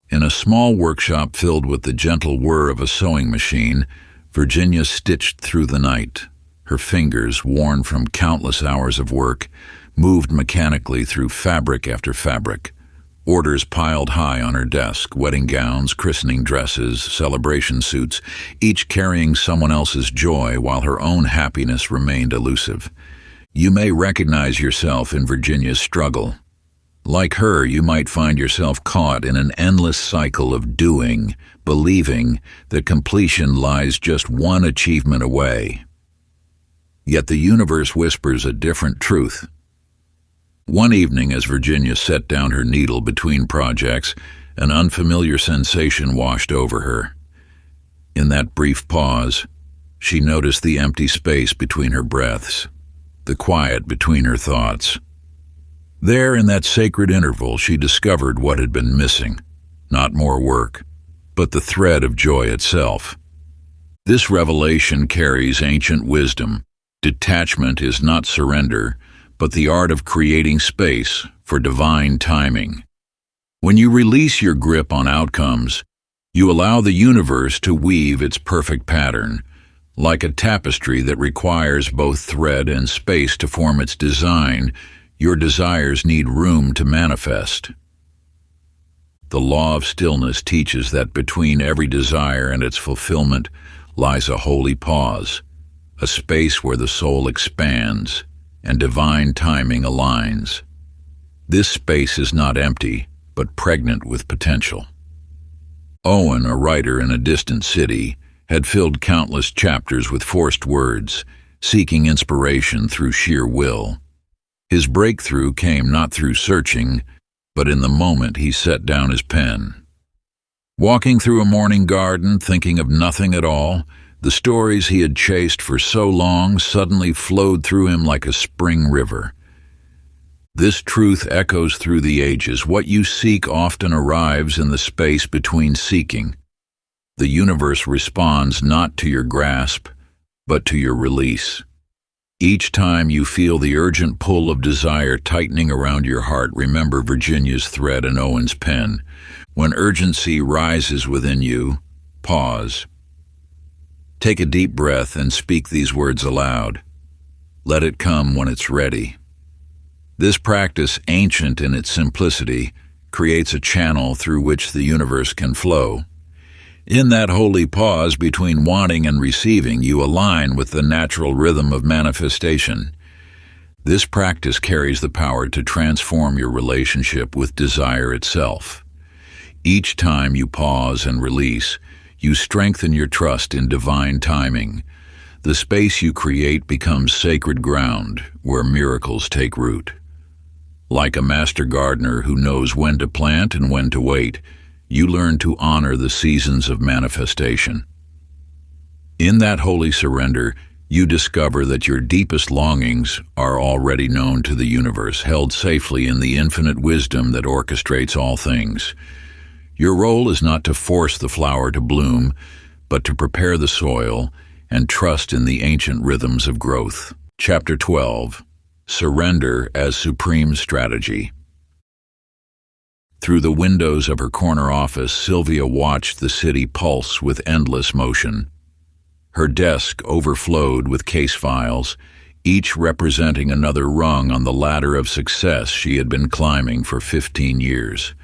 In a small workshop filled with the gentle whir of a sewing machine, Virginia stitched through the night. Her fingers, worn from countless hours of work, moved mechanically through fabric after fabric. Orders piled high on her desk, wedding gowns, christening dresses, celebration suits, each carrying someone else's joy while her own happiness remained elusive. You may recognize yourself in Virginia's struggle. Like her, you might find yourself caught in an endless cycle of doing, believing that completion lies just one achievement away. Yet the universe whispers a different truth. One evening, as Virginia set down her needle between projects, an unfamiliar sensation washed over her. In that brief pause, she noticed the empty space between her breaths, the quiet between her thoughts. There, in that sacred interval, she discovered what had been missing, not more work, but the thread of joy itself. This revelation carries ancient wisdom. Detachment is not surrender, but the art of creating space for divine timing. When you release your grip on outcomes, you allow the universe to weave its perfect pattern. Like a tapestry that requires both thread and space to form its design, your desires need room to manifest. The Law of Stillness teaches that between every desire and its fulfillment lies a holy pause, a space where the soul expands and divine timing aligns. This space is not empty, but pregnant with potential. Owen, a writer in a distant city, had filled countless chapters with forced words, seeking inspiration through sheer will. His breakthrough came not through searching, but in the moment he set down his pen. Walking through a morning garden, thinking of nothing at all, the stories he had chased for so long suddenly flowed through him like a spring river. This truth echoes through the ages. What you seek often arrives in the space between seeking. The universe responds not to your grasp, but to your release. Each time you feel the urgent pull of desire tightening around your heart, remember Virginia's thread and Owen's pen. When urgency rises within you, pause. Take a deep breath and speak these words aloud. Let it come when it's ready. This practice, ancient in its simplicity, creates a channel through which the universe can flow. In that holy pause between wanting and receiving, you align with the natural rhythm of manifestation. This practice carries the power to transform your relationship with desire itself. Each time you pause and release, you strengthen your trust in divine timing. The space you create becomes sacred ground where miracles take root. Like a master gardener who knows when to plant and when to wait, you learn to honor the seasons of manifestation. In that holy surrender, you discover that your deepest longings are already known to the universe, held safely in the infinite wisdom that orchestrates all things. Your role is not to force the flower to bloom, but to prepare the soil and trust in the ancient rhythms of growth. Chapter 12. Surrender as Supreme Strategy. Through the windows of her corner office, Sylvia watched the city pulse with endless motion. Her desk overflowed with case files, each representing another rung on the ladder of success she had been climbing for 15 years.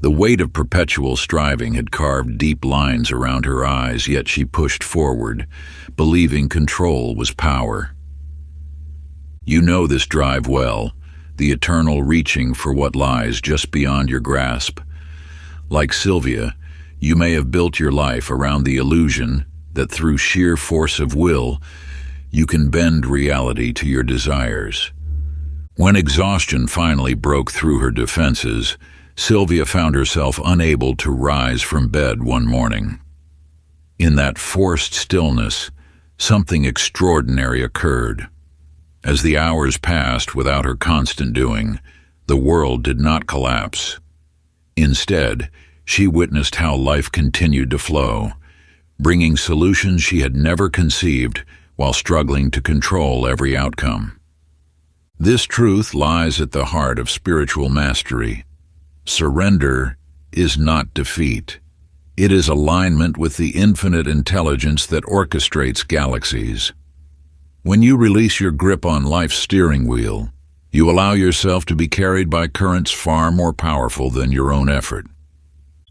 The weight of perpetual striving had carved deep lines around her eyes, yet she pushed forward, believing control was power. You know this drive well, the eternal reaching for what lies just beyond your grasp. Like Sylvia, you may have built your life around the illusion that through sheer force of will, you can bend reality to your desires. When exhaustion finally broke through her defenses, Sylvia found herself unable to rise from bed one morning. In that forced stillness, something extraordinary occurred. As the hours passed without her constant doing, the world did not collapse. Instead, she witnessed how life continued to flow, bringing solutions she had never conceived while struggling to control every outcome. This truth lies at the heart of spiritual mastery. Surrender is not defeat. It is alignment with the infinite intelligence that orchestrates galaxies. When you release your grip on life's steering wheel, you allow yourself to be carried by currents far more powerful than your own effort.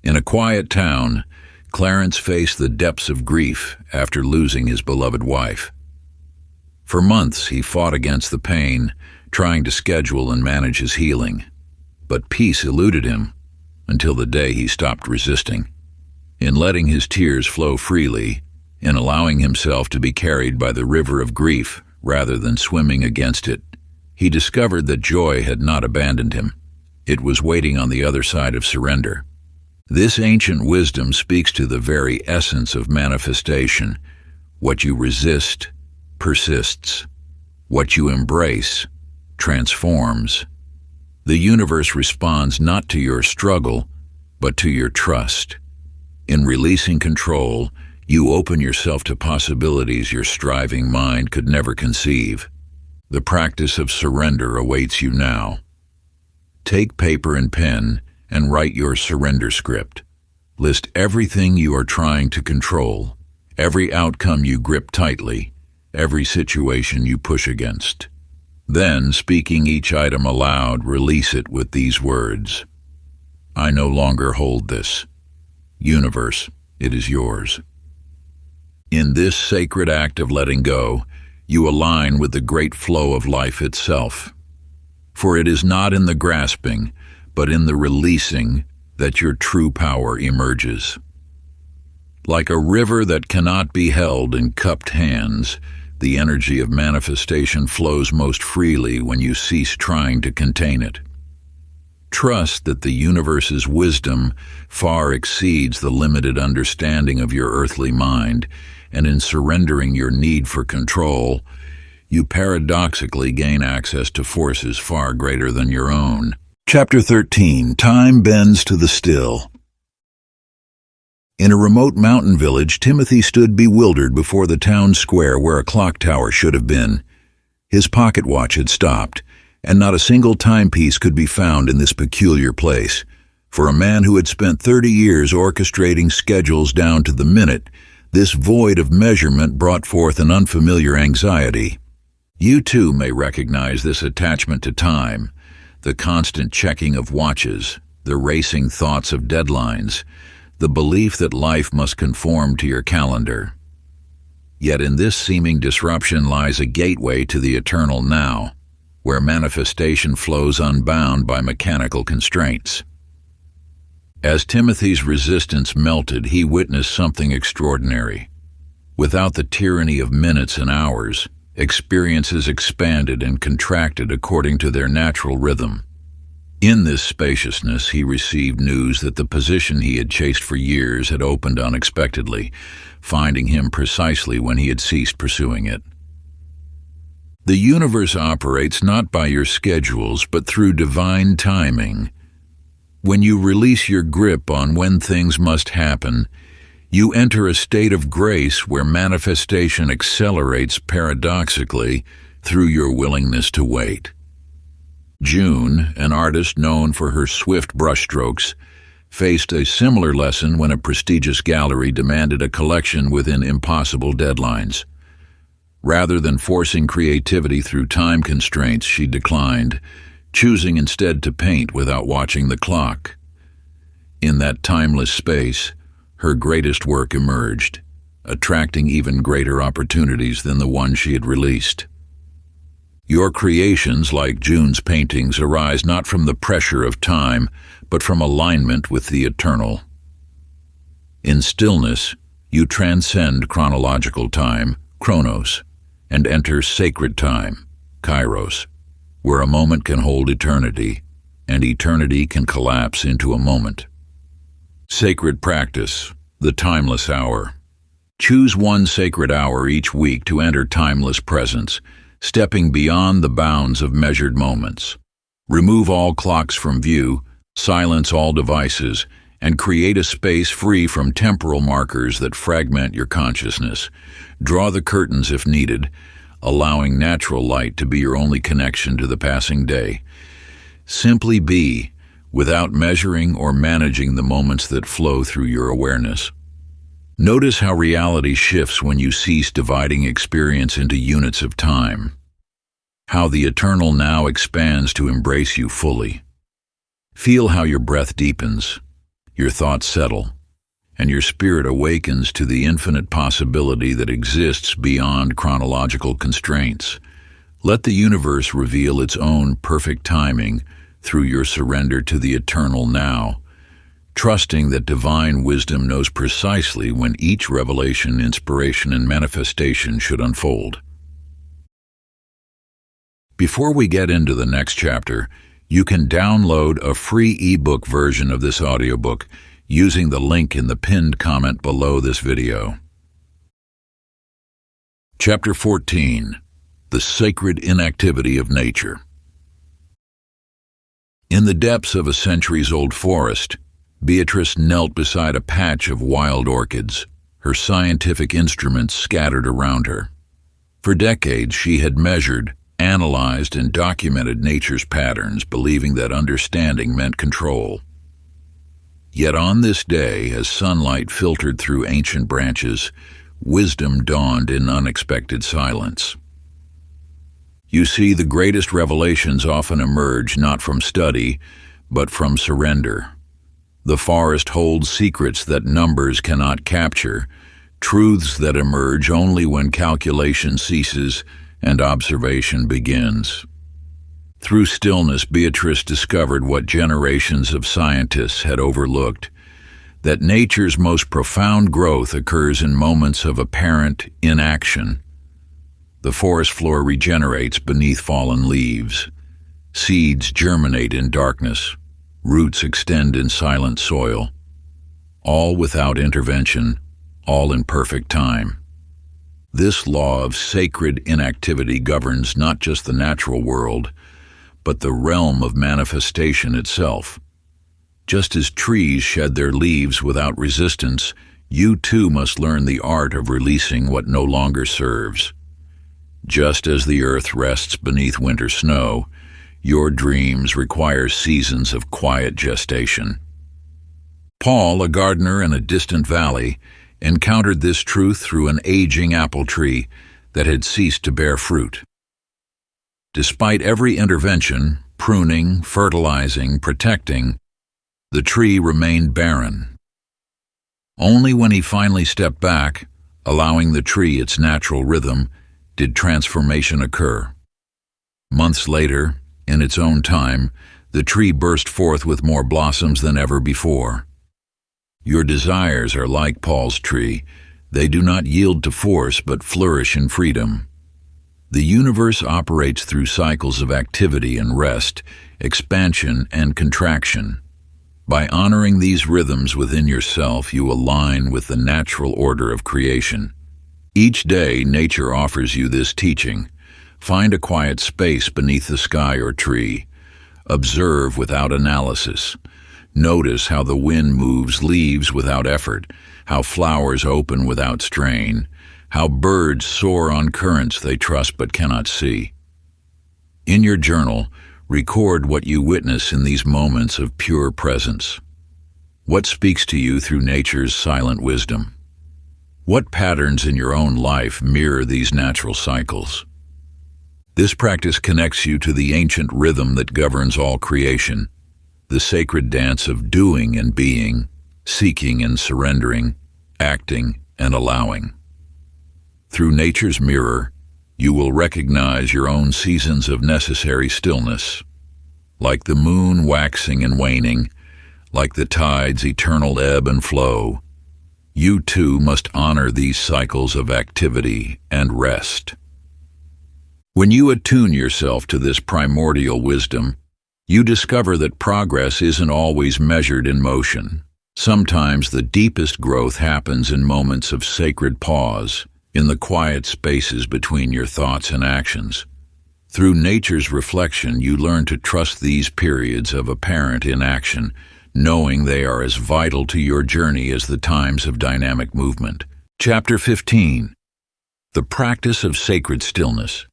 In a quiet town, Clarence faced the depths of grief after losing his beloved wife. For months, he fought against the pain, trying to schedule and manage his healing. But peace eluded him until the day he stopped resisting. In letting his tears flow freely, in allowing himself to be carried by the river of grief rather than swimming against it, he discovered that joy had not abandoned him. It was waiting on the other side of surrender. This ancient wisdom speaks to the very essence of manifestation. What you resist persists. What you embrace transforms. The universe responds not to your struggle, but to your trust. In releasing control, you open yourself to possibilities your striving mind could never conceive. The practice of surrender awaits you now. Take paper and pen and write your surrender script. List everything you are trying to control, every outcome you grip tightly, every situation you push against. Then, speaking each item aloud, release it with these words: I no longer hold this. Universe, it is yours. In this sacred act of letting go, you align with the great flow of life itself. For it is not in the grasping, but in the releasing, that your true power emerges. Like a river that cannot be held in cupped hands, the energy of manifestation flows most freely when you cease trying to contain it. Trust that the universe's wisdom far exceeds the limited understanding of your earthly mind, and in surrendering your need for control, you paradoxically gain access to forces far greater than your own. Chapter 13. Time bends to the still. In a remote mountain village, Timothy stood bewildered before the town square where a clock tower should have been. His pocket watch had stopped, and not a single timepiece could be found in this peculiar place. For a man who had spent 30 years orchestrating schedules down to the minute, this void of measurement brought forth an unfamiliar anxiety. You too may recognize this attachment to time, the constant checking of watches, the racing thoughts of deadlines, the belief that life must conform to your calendar. Yet in this seeming disruption lies a gateway to the eternal now, where manifestation flows unbound by mechanical constraints. As Timothy's resistance melted, he witnessed something extraordinary. Without the tyranny of minutes and hours, experiences expanded and contracted according to their natural rhythm. In this spaciousness, he received news that the position he had chased for years had opened unexpectedly, finding him precisely when he had ceased pursuing it. The universe operates not by your schedules, but through divine timing. When you release your grip on when things must happen, you enter a state of grace where manifestation accelerates paradoxically through your willingness to wait. June, an artist known for her swift brushstrokes, faced a similar lesson when a prestigious gallery demanded a collection within impossible deadlines. Rather than forcing creativity through time constraints, she declined, choosing instead to paint without watching the clock. In that timeless space, her greatest work emerged, attracting even greater opportunities than the one she had released. Your creations, like June's paintings, arise not from the pressure of time, but from alignment with the eternal. In stillness, you transcend chronological time, chronos, and enter sacred time, kairos, where a moment can hold eternity, and eternity can collapse into a moment. Sacred practice, the timeless hour. Choose one sacred hour each week to enter timeless presence, stepping beyond the bounds of measured moments. Remove all clocks from view, silence all devices, and create a space free from temporal markers that fragment your consciousness. Draw the curtains if needed, allowing natural light to be your only connection to the passing day. Simply be, without measuring or managing the moments that flow through your awareness. Notice how reality shifts when you cease dividing experience into units of time. How the eternal now expands to embrace you fully. Feel how your breath deepens, your thoughts settle, and your spirit awakens to the infinite possibility that exists beyond chronological constraints. Let the universe reveal its own perfect timing through your surrender to the eternal now, trusting that divine wisdom knows precisely when each revelation, inspiration, and manifestation should unfold. Before we get into the next chapter, you can download a free ebook version of this audiobook using the link in the pinned comment below this video. Chapter 14. The Sacred Inactivity of Nature. In the depths of a centuries-old forest, Beatrice knelt beside a patch of wild orchids, her scientific instruments scattered around her. For decades she had measured, analyzed, and documented nature's patterns, believing that understanding meant control. Yet on this day, as sunlight filtered through ancient branches, wisdom dawned in unexpected silence. You see, the greatest revelations often emerge not from study, but from surrender. The forest holds secrets that numbers cannot capture, truths that emerge only when calculation ceases and observation begins. Through stillness, Beatrice discovered what generations of scientists had overlooked, that nature's most profound growth occurs in moments of apparent inaction. The forest floor regenerates beneath fallen leaves. Seeds germinate in darkness. Roots extend in silent soil. All without intervention, all in perfect time. This law of sacred inactivity governs not just the natural world, but the realm of manifestation itself. Just as trees shed their leaves without resistance, you too must learn the art of releasing what no longer serves. Just as the earth rests beneath winter snow, your dreams require seasons of quiet gestation. Paul, a gardener in a distant valley, encountered this truth through an aging apple tree that had ceased to bear fruit. Despite every intervention, pruning, fertilizing, protecting, the tree remained barren. Only when he finally stepped back, allowing the tree its natural rhythm, did transformation occur. Months later, in its own time, the tree burst forth with more blossoms than ever before. Your desires are like Paul's tree. They do not yield to force, but flourish in freedom. The universe operates through cycles of activity and rest, expansion and contraction. By honoring these rhythms within yourself, you align with the natural order of creation. Each day, nature offers you this teaching. Find a quiet space beneath the sky or tree. Observe without analysis. Notice how the wind moves leaves without effort, how flowers open without strain, how birds soar on currents they trust but cannot see. In your journal, record what you witness in these moments of pure presence. What speaks to you through nature's silent wisdom? What patterns in your own life mirror these natural cycles? This practice connects you to the ancient rhythm that governs all creation, the sacred dance of doing and being, seeking and surrendering, acting and allowing. Through nature's mirror, you will recognize your own seasons of necessary stillness. Like the moon waxing and waning, like the tide's eternal ebb and flow, you too must honor these cycles of activity and rest. When you attune yourself to this primordial wisdom, you discover that progress isn't always measured in motion. Sometimes the deepest growth happens in moments of sacred pause, in the quiet spaces between your thoughts and actions. Through nature's reflection, you learn to trust these periods of apparent inaction, knowing they are as vital to your journey as the times of dynamic movement. Chapter 15. The Practice of Sacred Stillness.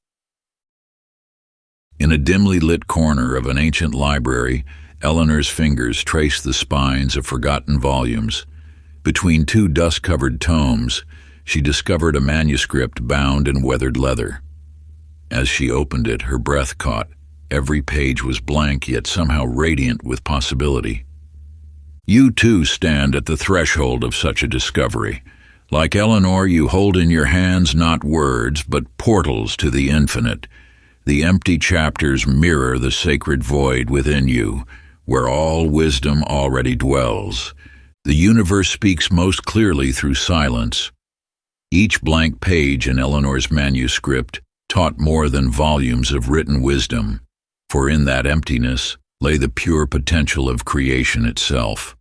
In a dimly lit corner of an ancient library, Eleanor's fingers traced the spines of forgotten volumes. Between two dust-covered tomes, she discovered a manuscript bound in weathered leather. As she opened it, her breath caught. Every page was blank, yet somehow radiant with possibility. You too stand at the threshold of such a discovery. Like Eleanor, you hold in your hands not words, but portals to the infinite. The empty chapters mirror the sacred void within you, where all wisdom already dwells. The universe speaks most clearly through silence. Each blank page in Eleanor's manuscript taught more than volumes of written wisdom, for in that emptiness lay the pure potential of creation itself.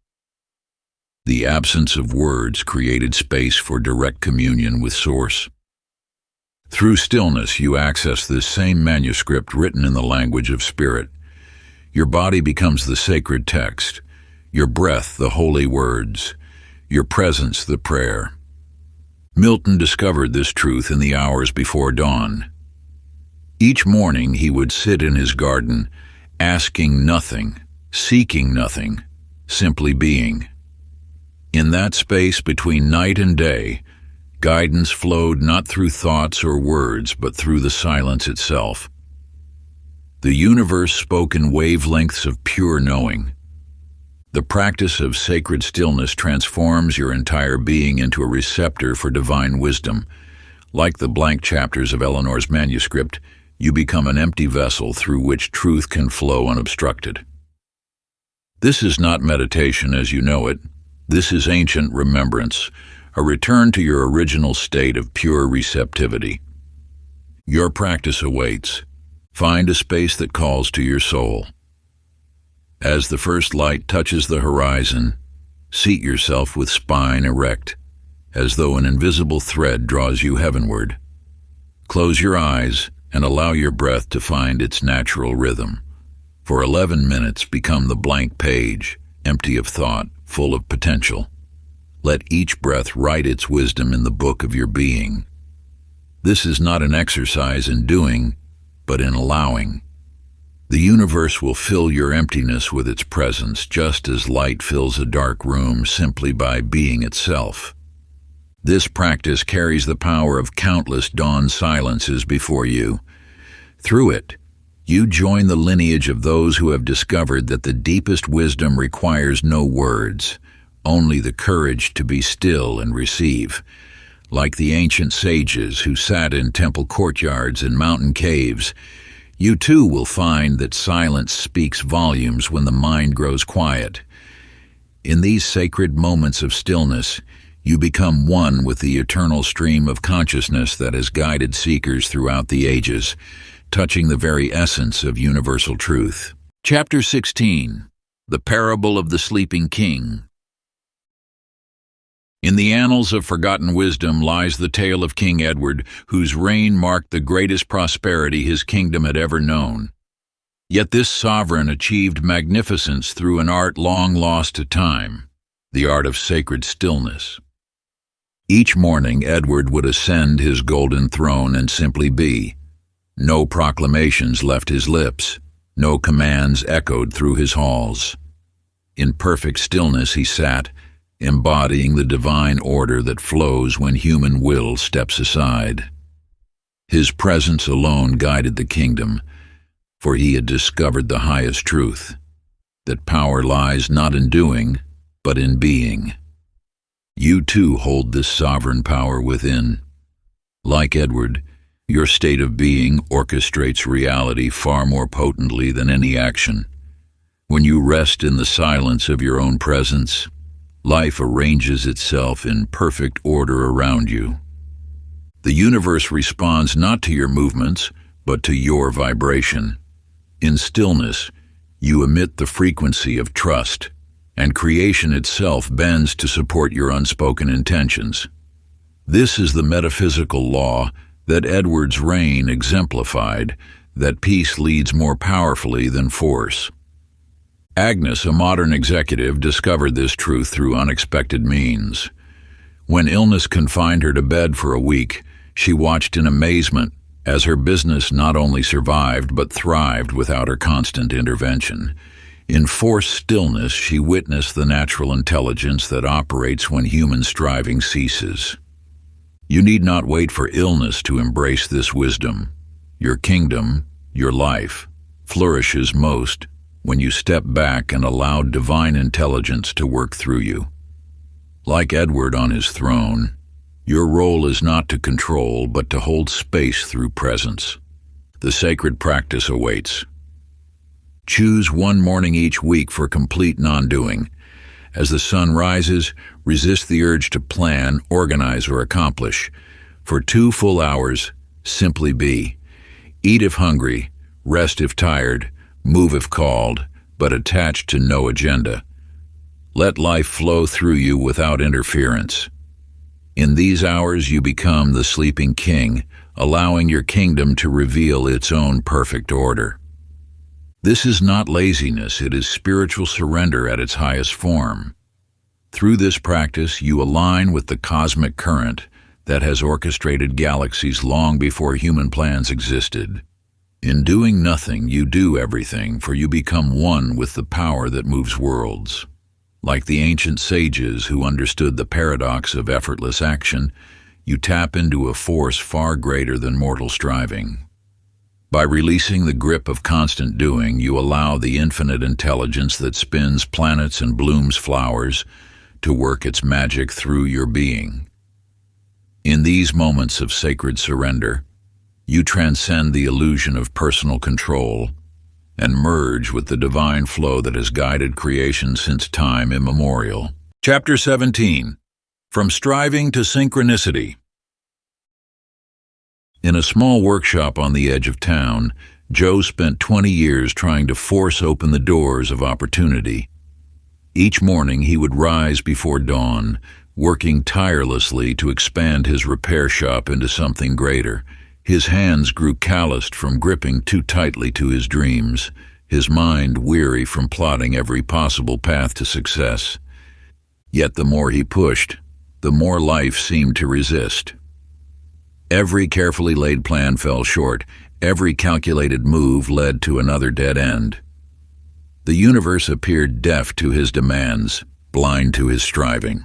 The absence of words created space for direct communion with Source. Through stillness, you access this same manuscript written in the language of spirit. Your body becomes the sacred text, your breath the holy words, your presence the prayer. Milton discovered this truth in the hours before dawn. Each morning he would sit in his garden, asking nothing, seeking nothing, simply being. In that space between night and day, Guidance flowed not through thoughts or words, but through the silence itself. The universe spoke in wavelengths of pure knowing. The practice of sacred stillness transforms your entire being into a receptor for divine wisdom. Like the blank chapters of Eleanor's manuscript, you become an empty vessel through which truth can flow unobstructed. This is not meditation as you know it. This is ancient remembrance, a return to your original state of pure receptivity. Your practice awaits. Find a space that calls to your soul. As the first light touches the horizon, seat yourself with spine erect, as though an invisible thread draws you heavenward. Close your eyes and allow your breath to find its natural rhythm. For 11 minutes, become the blank page, empty of thought, full of potential. Let each breath write its wisdom in the book of your being. This is not an exercise in doing, but in allowing. The universe will fill your emptiness with its presence, just as light fills a dark room simply by being itself. This practice carries the power of countless dawn silences before you. Through it, you join the lineage of those who have discovered that the deepest wisdom requires no words, only the courage to be still and receive. Like the ancient sages who sat in temple courtyards and mountain caves, you too will find that silence speaks volumes when the mind grows quiet. In these sacred moments of stillness, you become one with the eternal stream of consciousness that has guided seekers throughout the ages, touching the very essence of universal truth. Chapter 16. The Parable of the Sleeping King. In the annals of forgotten wisdom lies the tale of King Edward, whose reign marked the greatest prosperity his kingdom had ever known. Yet this sovereign achieved magnificence through an art long lost to time, the art of sacred stillness. Each morning Edward would ascend his golden throne and simply be. No proclamations left his lips, no commands echoed through his halls. In perfect stillness he sat, embodying the divine order that flows when human will steps aside. His presence alone guided the kingdom, for he had discovered the highest truth, that power lies not in doing, but in being. You too hold this sovereign power within. Like Edward, your state of being orchestrates reality far more potently than any action. When you rest in the silence of your own presence, life arranges itself in perfect order around you. The universe responds not to your movements, but to your vibration. In stillness, you emit the frequency of trust, and creation itself bends to support your unspoken intentions. This is the metaphysical law that Edward's reign exemplified, that peace leads more powerfully than force. Agnes, a modern executive, discovered this truth through unexpected means. When illness confined her to bed for a week, she watched in amazement as her business not only survived but thrived without her constant intervention. In forced stillness, she witnessed the natural intelligence that operates when human striving ceases. You need not wait for illness to embrace this wisdom. Your kingdom, your life, flourishes most when you step back and allow divine intelligence to work through you. Like Edward on his throne, your role is not to control, but to hold space through presence. The sacred practice awaits. Choose one morning each week for complete non-doing. As the sun rises, resist the urge to plan, organize, or accomplish. For 2 full hours, simply be. Eat if hungry, rest if tired, move if called, but attached to no agenda. Let life flow through you without interference. In these hours you become the sleeping king, allowing your kingdom to reveal its own perfect order. This is not laziness, it is spiritual surrender at its highest form. Through this practice you align with the cosmic current that has orchestrated galaxies long before human plans existed. In doing nothing, you do everything, for you become one with the power that moves worlds. Like the ancient sages who understood the paradox of effortless action, you tap into a force far greater than mortal striving. By releasing the grip of constant doing, you allow the infinite intelligence that spins planets and blooms flowers to work its magic through your being. In these moments of sacred surrender, you transcend the illusion of personal control and merge with the divine flow that has guided creation since time immemorial. Chapter 17. From Striving to Synchronicity. In a small workshop on the edge of town, Joe spent 20 years trying to force open the doors of opportunity. Each morning he would rise before dawn, working tirelessly to expand his repair shop into something greater. His hands grew calloused from gripping too tightly to his dreams, his mind weary from plotting every possible path to success. Yet the more he pushed, the more life seemed to resist. Every carefully laid plan fell short. Every calculated move led to another dead end. The universe appeared deaf to his demands, blind to his striving.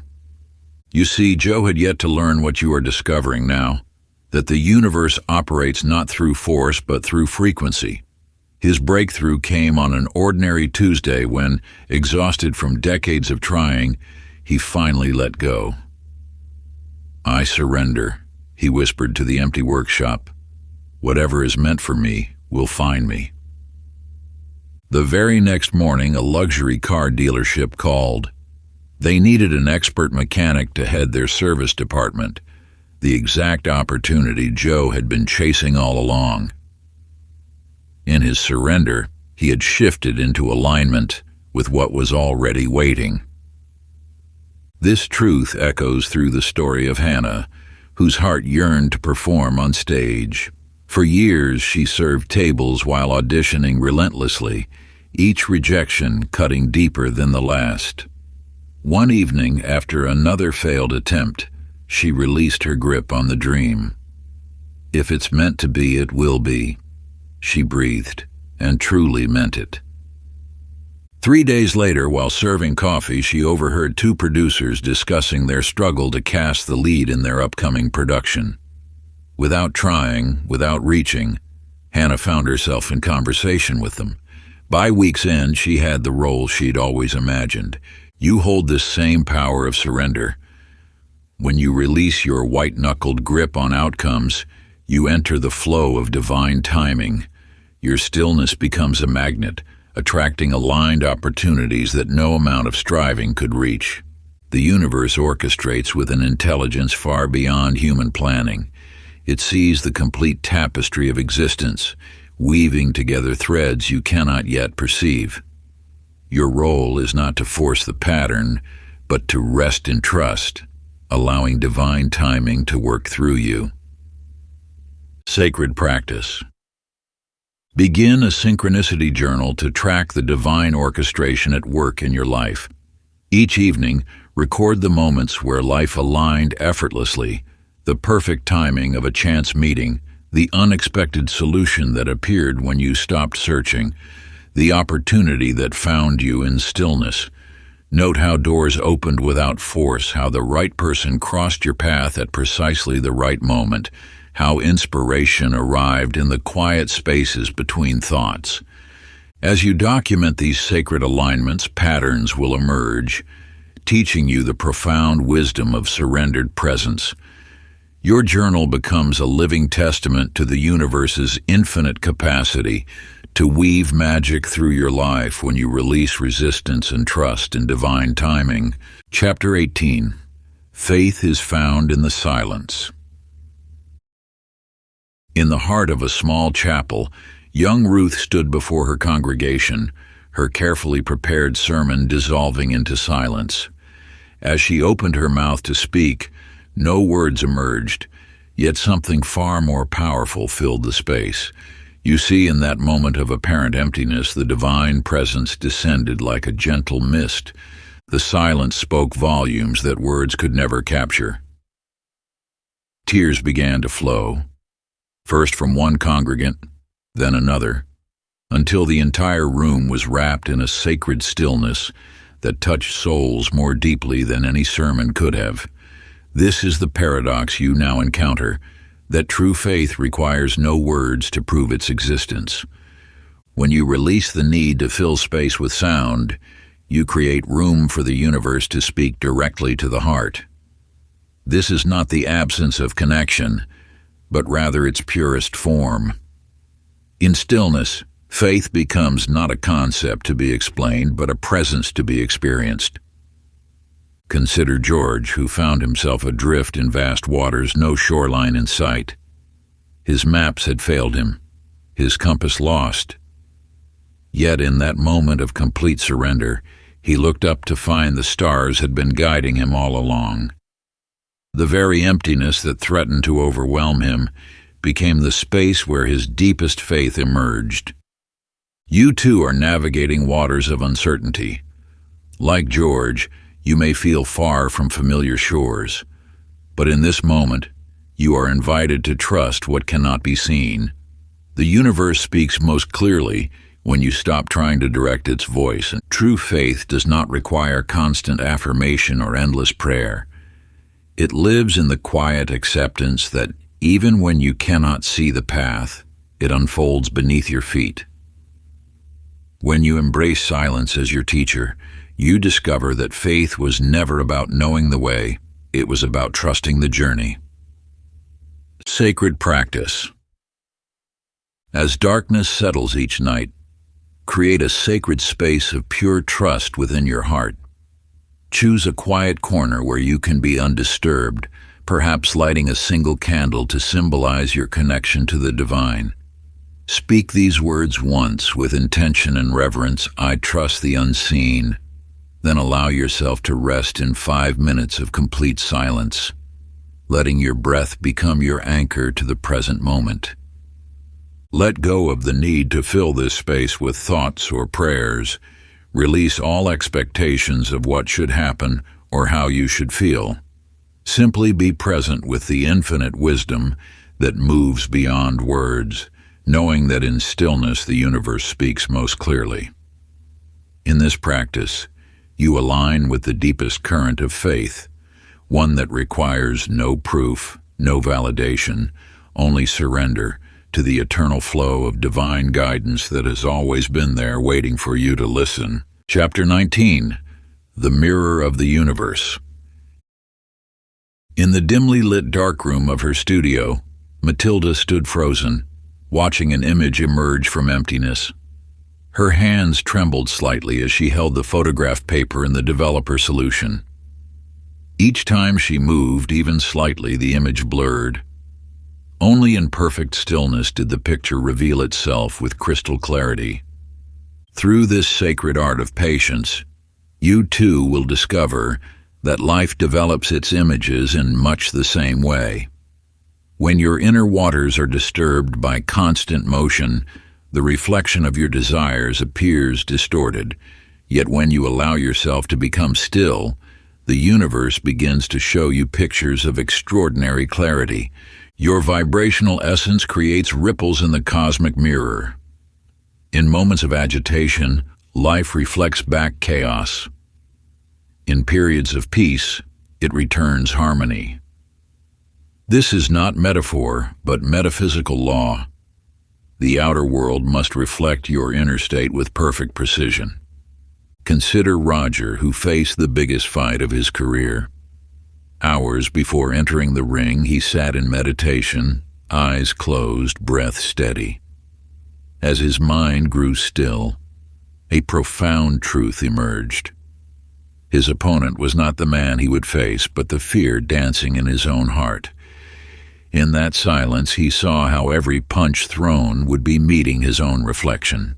You see, Joe had yet to learn what you are discovering now, that the universe operates not through force but through frequency. His breakthrough came on an ordinary Tuesday when, exhausted from decades of trying, he finally let go. "I surrender," he whispered to the empty workshop. "Whatever is meant for me will find me." The very next morning, a luxury car dealership called. They needed an expert mechanic to head their service department, the exact opportunity Joe had been chasing all along. In his surrender, he had shifted into alignment with what was already waiting. This truth echoes through the story of Hannah, whose heart yearned to perform on stage. For years, she served tables while auditioning relentlessly, each rejection cutting deeper than the last. One evening, after another failed attempt, she released her grip on the dream. "If it's meant to be, it will be," she breathed, and truly meant it. 3 days later, while serving coffee, she overheard two producers discussing their struggle to cast the lead in their upcoming production. Without trying, without reaching, Hannah found herself in conversation with them. By week's end, she had the role she'd always imagined. You hold this same power of surrender. When you release your white-knuckled grip on outcomes, you enter the flow of divine timing. Your stillness becomes a magnet, attracting aligned opportunities that no amount of striving could reach. The universe orchestrates with an intelligence far beyond human planning. It sees the complete tapestry of existence, weaving together threads you cannot yet perceive. Your role is not to force the pattern, but to rest in trust, allowing divine timing to work through you. Sacred practice. Begin a synchronicity journal to track the divine orchestration at work in your life. Each evening, record the moments where life aligned effortlessly, the perfect timing of a chance meeting, the unexpected solution that appeared when you stopped searching, the opportunity that found you in stillness. Note how doors opened without force, how the right person crossed your path at precisely the right moment, how inspiration arrived in the quiet spaces between thoughts. As you document these sacred alignments, patterns will emerge, teaching you the profound wisdom of surrendered presence. Your journal becomes a living testament to the universe's infinite capacity to weave magic through your life when you release resistance and trust in divine timing. Chapter 18. Faith is found in the silence. In the heart of a small chapel, young Ruth stood before her congregation, her carefully prepared sermon dissolving into silence. As she opened her mouth to speak, no words emerged, yet something far more powerful filled the space. You see, in that moment of apparent emptiness, the divine presence descended like a gentle mist. The silence spoke volumes that words could never capture. Tears began to flow, first from one congregant, then another, until the entire room was wrapped in a sacred stillness that touched souls more deeply than any sermon could have. This is the paradox you now encounter, that true faith requires no words to prove its existence. When you release the need to fill space with sound, you create room for the universe to speak directly to the heart. This is not the absence of connection, but rather its purest form. In stillness, faith becomes not a concept to be explained, but a presence to be experienced. Consider George, who found himself adrift in vast waters, no shoreline in sight. His maps had failed him, his compass lost. Yet in that moment of complete surrender, he looked up to find the stars had been guiding him all along. The very emptiness that threatened to overwhelm him became the space where his deepest faith emerged. You too are navigating waters of uncertainty. Like George, you may feel far from familiar shores, but in this moment, you are invited to trust what cannot be seen. The universe speaks most clearly when you stop trying to direct its voice, and true faith does not require constant affirmation or endless prayer. It lives in the quiet acceptance that even when you cannot see the path, it unfolds beneath your feet. When you embrace silence as your teacher, you discover that faith was never about knowing the way, it was about trusting the journey. Sacred practice. As darkness settles each night, create a sacred space of pure trust within your heart. Choose a quiet corner where you can be undisturbed, perhaps lighting a single candle to symbolize your connection to the divine. Speak these words once with intention and reverence: I trust the unseen. Then allow yourself to rest in 5 minutes of complete silence, letting your breath become your anchor to the present moment. Let go of the need to fill this space with thoughts or prayers. Release all expectations of what should happen or how you should feel. Simply be present with the infinite wisdom that moves beyond words, knowing that in stillness the universe speaks most clearly. In this practice, you align with the deepest current of faith, one that requires no proof, no validation, only surrender to the eternal flow of divine guidance that has always been there waiting for you to listen. Chapter 19. The Mirror of the Universe. In the dimly lit darkroom of her studio, Matilda stood frozen, watching an image emerge from emptiness. Her hands trembled slightly as she held the photograph paper in the developer solution. Each time she moved, even slightly, the image blurred. Only in perfect stillness did the picture reveal itself with crystal clarity. Through this sacred art of patience, you too will discover that life develops its images in much the same way. When your inner waters are disturbed by constant motion, the reflection of your desires appears distorted, yet when you allow yourself to become still, the universe begins to show you pictures of extraordinary clarity. Your vibrational essence creates ripples in the cosmic mirror. In moments of agitation, life reflects back chaos. In periods of peace, it returns harmony. This is not metaphor, but metaphysical law. The outer world must reflect your inner state with perfect precision. Consider Roger, who faced the biggest fight of his career. Hours before entering the ring, he sat in meditation, eyes closed, breath steady. As his mind grew still, a profound truth emerged. His opponent was not the man he would face, but the fear dancing in his own heart. In that silence, he saw how every punch thrown would be meeting his own reflection.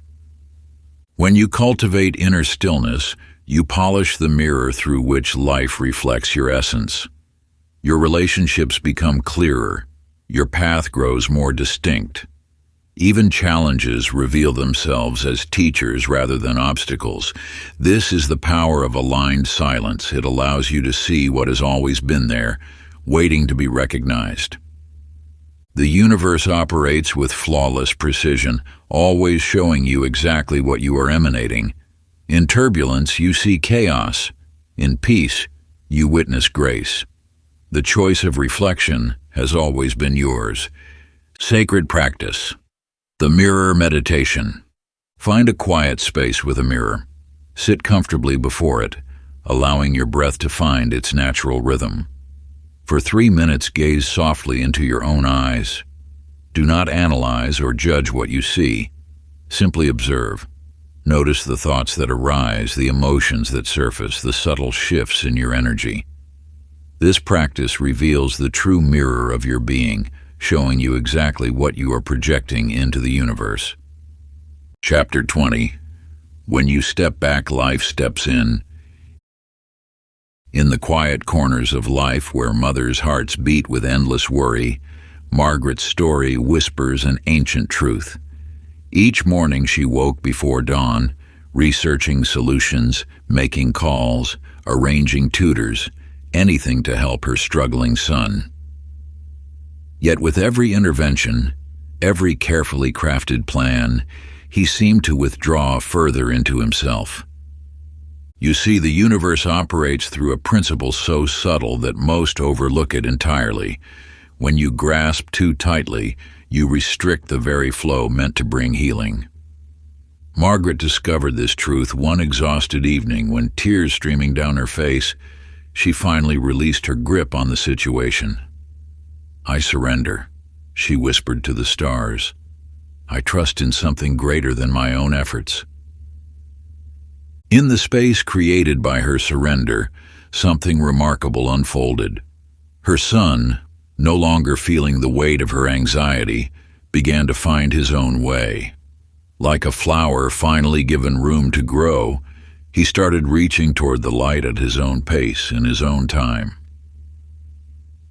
When you cultivate inner stillness, you polish the mirror through which life reflects your essence. Your relationships become clearer. Your path grows more distinct. Even challenges reveal themselves as teachers rather than obstacles. This is the power of aligned silence. It allows you to see what has always been there, waiting to be recognized. The universe operates with flawless precision, always showing you exactly what you are emanating. In turbulence, you see chaos. In peace, you witness grace. The choice of reflection has always been yours. Sacred practice. The mirror meditation. Find a quiet space with a mirror. Sit comfortably before it, allowing your breath to find its natural rhythm. For 3 minutes, gaze softly into your own eyes. Do not analyze or judge what you see. Simply observe. Notice the thoughts that arise, the emotions that surface, the subtle shifts in your energy. This practice reveals the true mirror of your being, showing you exactly what you are projecting into the universe. Chapter 20. When you step back, life steps in. In the quiet corners of life where mothers' hearts beat with endless worry, Margaret's story whispers an ancient truth. Each morning she woke before dawn, researching solutions, making calls, arranging tutors, anything to help her struggling son. Yet with every intervention, every carefully crafted plan, he seemed to withdraw further into himself. You see, the universe operates through a principle so subtle that most overlook it entirely. When you grasp too tightly, you restrict the very flow meant to bring healing. Margaret discovered this truth one exhausted evening when, tears streaming down her face, she finally released her grip on the situation. "I surrender," she whispered to the stars. "I trust in something greater than my own efforts." In the space created by her surrender, something remarkable unfolded. Her son, no longer feeling the weight of her anxiety, began to find his own way. Like a flower finally given room to grow, he started reaching toward the light at his own pace, in his own time.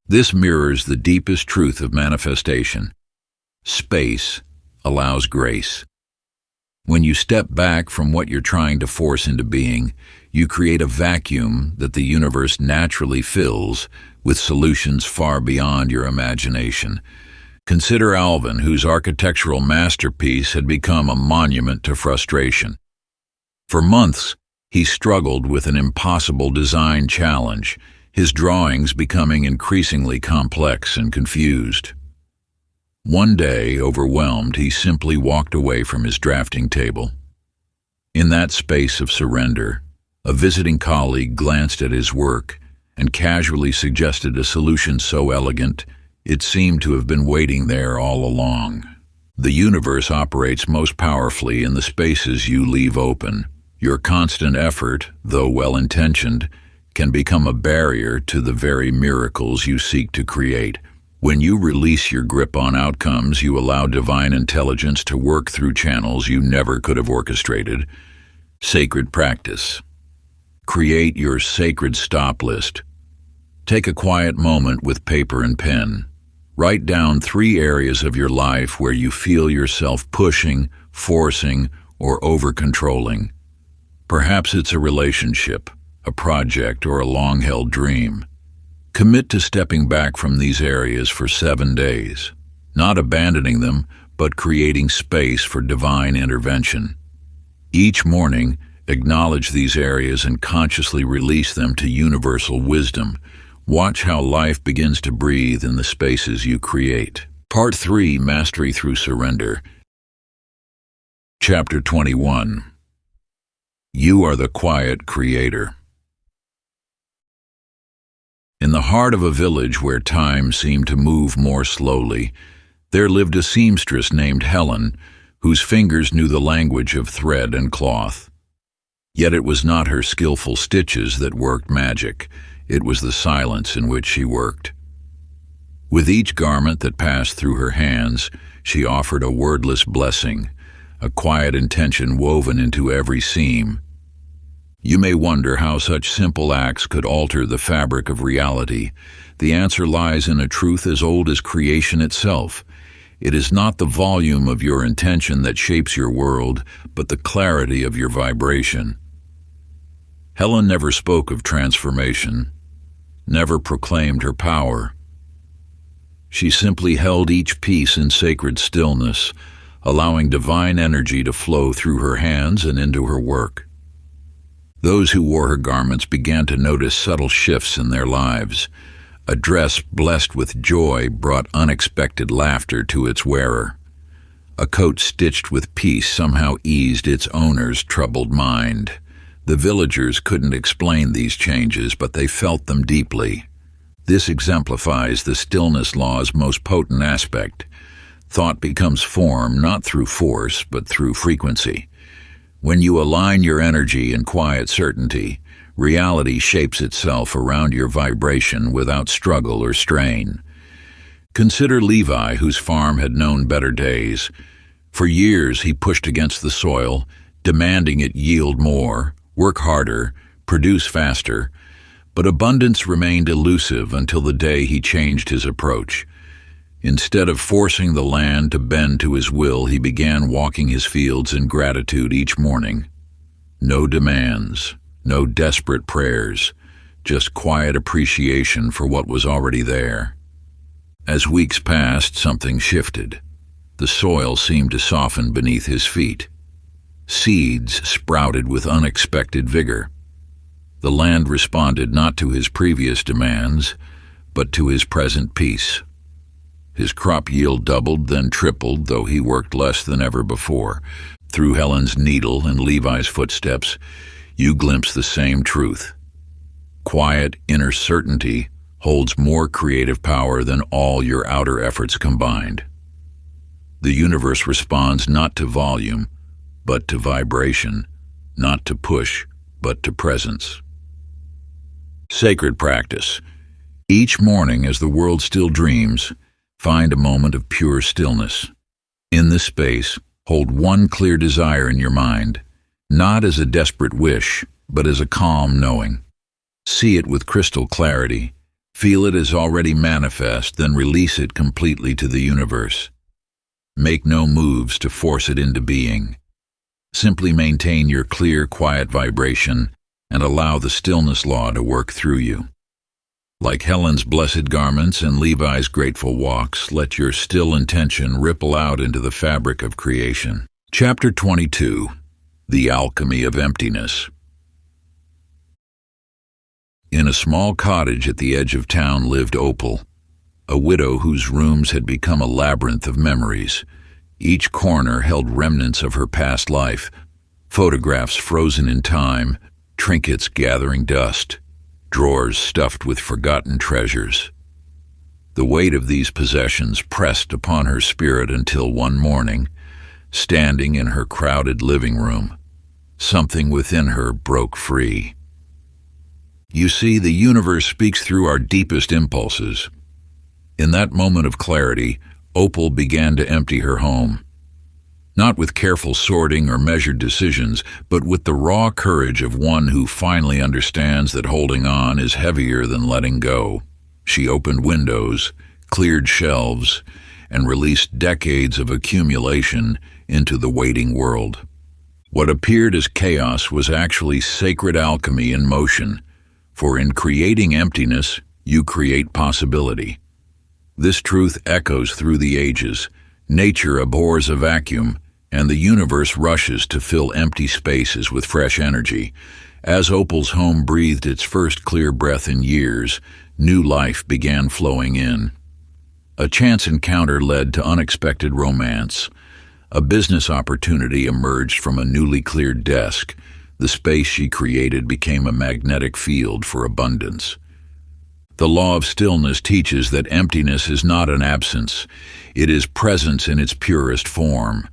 This mirrors the deepest truth of manifestation. Space allows grace. When you step back from what you're trying to force into being, you create a vacuum that the universe naturally fills with solutions far beyond your imagination. Consider Alvin, whose architectural masterpiece had become a monument to frustration. For months, he struggled with an impossible design challenge, his drawings becoming increasingly complex and confused. One day, overwhelmed, he simply walked away from his drafting table. In that space of surrender, a visiting colleague glanced at his work and casually suggested a solution so elegant it seemed to have been waiting there all along. The universe operates most powerfully in the spaces you leave open. Your constant effort, though well-intentioned, can become a barrier to the very miracles you seek to create. When you release your grip on outcomes, you allow divine intelligence to work through channels you never could have orchestrated. Sacred practice. Create your sacred stop list. Take a quiet moment with paper and pen. Write down 3 areas of your life where you feel yourself pushing, forcing, or over-controlling. Perhaps it's a relationship, a project, or a long-held dream. Commit to stepping back from these areas for 7 days, not abandoning them, but creating space for divine intervention. Each morning, acknowledge these areas and consciously release them to universal wisdom. Watch how life begins to breathe in the spaces you create. Part 3, Mastery Through Surrender. Chapter 21. You are the quiet creator. In the heart of a village where time seemed to move more slowly, there lived a seamstress named Helen, whose fingers knew the language of thread and cloth. Yet it was not her skillful stitches that worked magic. It was the silence in which she worked. With each garment that passed through her hands, she offered a wordless blessing, a quiet intention woven into every seam. You may wonder how such simple acts could alter the fabric of reality. The answer lies in a truth as old as creation itself. It is not the volume of your intention that shapes your world, but the clarity of your vibration. Helen never spoke of transformation, never proclaimed her power. She simply held each piece in sacred stillness, allowing divine energy to flow through her hands and into her work. Those who wore her garments began to notice subtle shifts in their lives. A dress blessed with joy brought unexpected laughter to its wearer. A coat stitched with peace somehow eased its owner's troubled mind. The villagers couldn't explain these changes, but they felt them deeply. This exemplifies the stillness law's most potent aspect. Thought becomes form not through force, but through frequency. When you align your energy in quiet certainty, reality shapes itself around your vibration without struggle or strain. Consider Levi, whose farm had known better days. For years he pushed against the soil, demanding it yield more, work harder, produce faster, but abundance remained elusive until the day he changed his approach. Instead of forcing the land to bend to his will, he began walking his fields in gratitude each morning. No demands, no desperate prayers, just quiet appreciation for what was already there. As weeks passed, something shifted. The soil seemed to soften beneath his feet. Seeds sprouted with unexpected vigor. The land responded not to his previous demands, but to his present peace. His crop yield doubled, then tripled, though he worked less than ever before. Through Helen's needle and Levi's footsteps, you glimpse the same truth. Quiet inner certainty holds more creative power than all your outer efforts combined. The universe responds not to volume, but to vibration, not to push, but to presence. Sacred practice. Each morning, as the world still dreams, find a moment of pure stillness. In this space, hold one clear desire in your mind, not as a desperate wish, but as a calm knowing. See it with crystal clarity, feel it as already manifest, then release it completely to the universe. Make no moves to force it into being. Simply maintain your clear, quiet vibration and allow the stillness law to work through you. Like Helen's blessed garments and Levi's grateful walks, let your still intention ripple out into the fabric of creation. Chapter 22. The Alchemy of Emptiness. In a small cottage at the edge of town lived Opal, a widow whose rooms had become a labyrinth of memories. Each corner held remnants of her past life, photographs frozen in time, trinkets gathering dust, drawers stuffed with forgotten treasures. The weight of these possessions pressed upon her spirit until one morning, standing in her crowded living room, something within her broke free. You see, the universe speaks through our deepest impulses. In that moment of clarity, Opal began to empty her home. Not with careful sorting or measured decisions, but with the raw courage of one who finally understands that holding on is heavier than letting go. She opened windows, cleared shelves, and released decades of accumulation into the waiting world. What appeared as chaos was actually sacred alchemy in motion, for in creating emptiness, you create possibility. This truth echoes through the ages. Nature abhors a vacuum, and the universe rushes to fill empty spaces with fresh energy. As Opal's home breathed its first clear breath in years, new life began flowing in. A chance encounter led to unexpected romance. A business opportunity emerged from a newly cleared desk. The space she created became a magnetic field for abundance. The Law of Stillness teaches that emptiness is not an absence. It is presence in its purest form.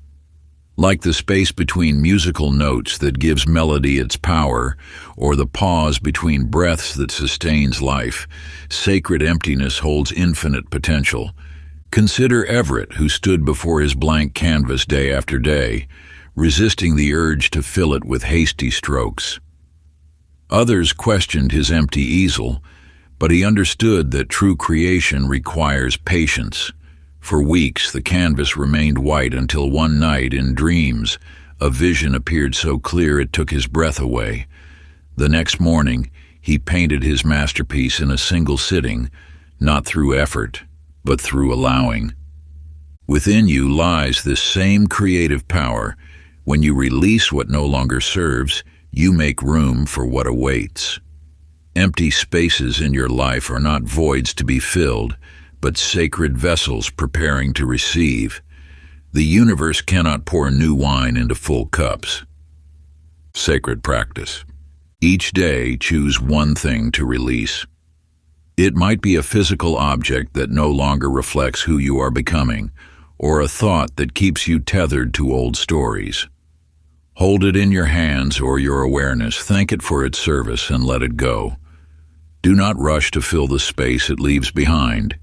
Like the space between musical notes that gives melody its power, or the pause between breaths that sustains life, sacred emptiness holds infinite potential. Consider Everett, who stood before his blank canvas day after day, resisting the urge to fill it with hasty strokes. Others questioned his empty easel, but he understood that true creation requires patience. For weeks, the canvas remained white until one night, in dreams, a vision appeared so clear it took his breath away. The next morning, he painted his masterpiece in a single sitting, not through effort, but through allowing. Within you lies this same creative power. When you release what no longer serves, you make room for what awaits. Empty spaces in your life are not voids to be filled, but sacred vessels preparing to receive. The universe cannot pour new wine into full cups. Sacred practice. Each day, choose one thing to release. It might be a physical object that no longer reflects who you are becoming, or a thought that keeps you tethered to old stories. Hold it in your hands or your awareness, thank it for its service, and let it go. Do not rush to fill the space it leaves behind.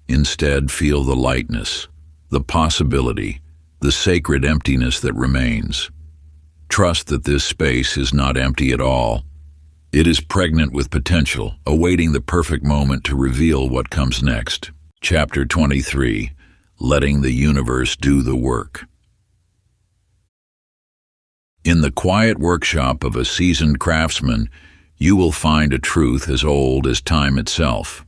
Instead, feel the lightness, the possibility, the sacred emptiness that remains. Trust that this space is not empty at all. It is pregnant with potential, awaiting the perfect moment to reveal what comes next. Chapter 23. Letting the Universe Do the Work. In the quiet workshop of a seasoned craftsman, you will find a truth as old as time itself.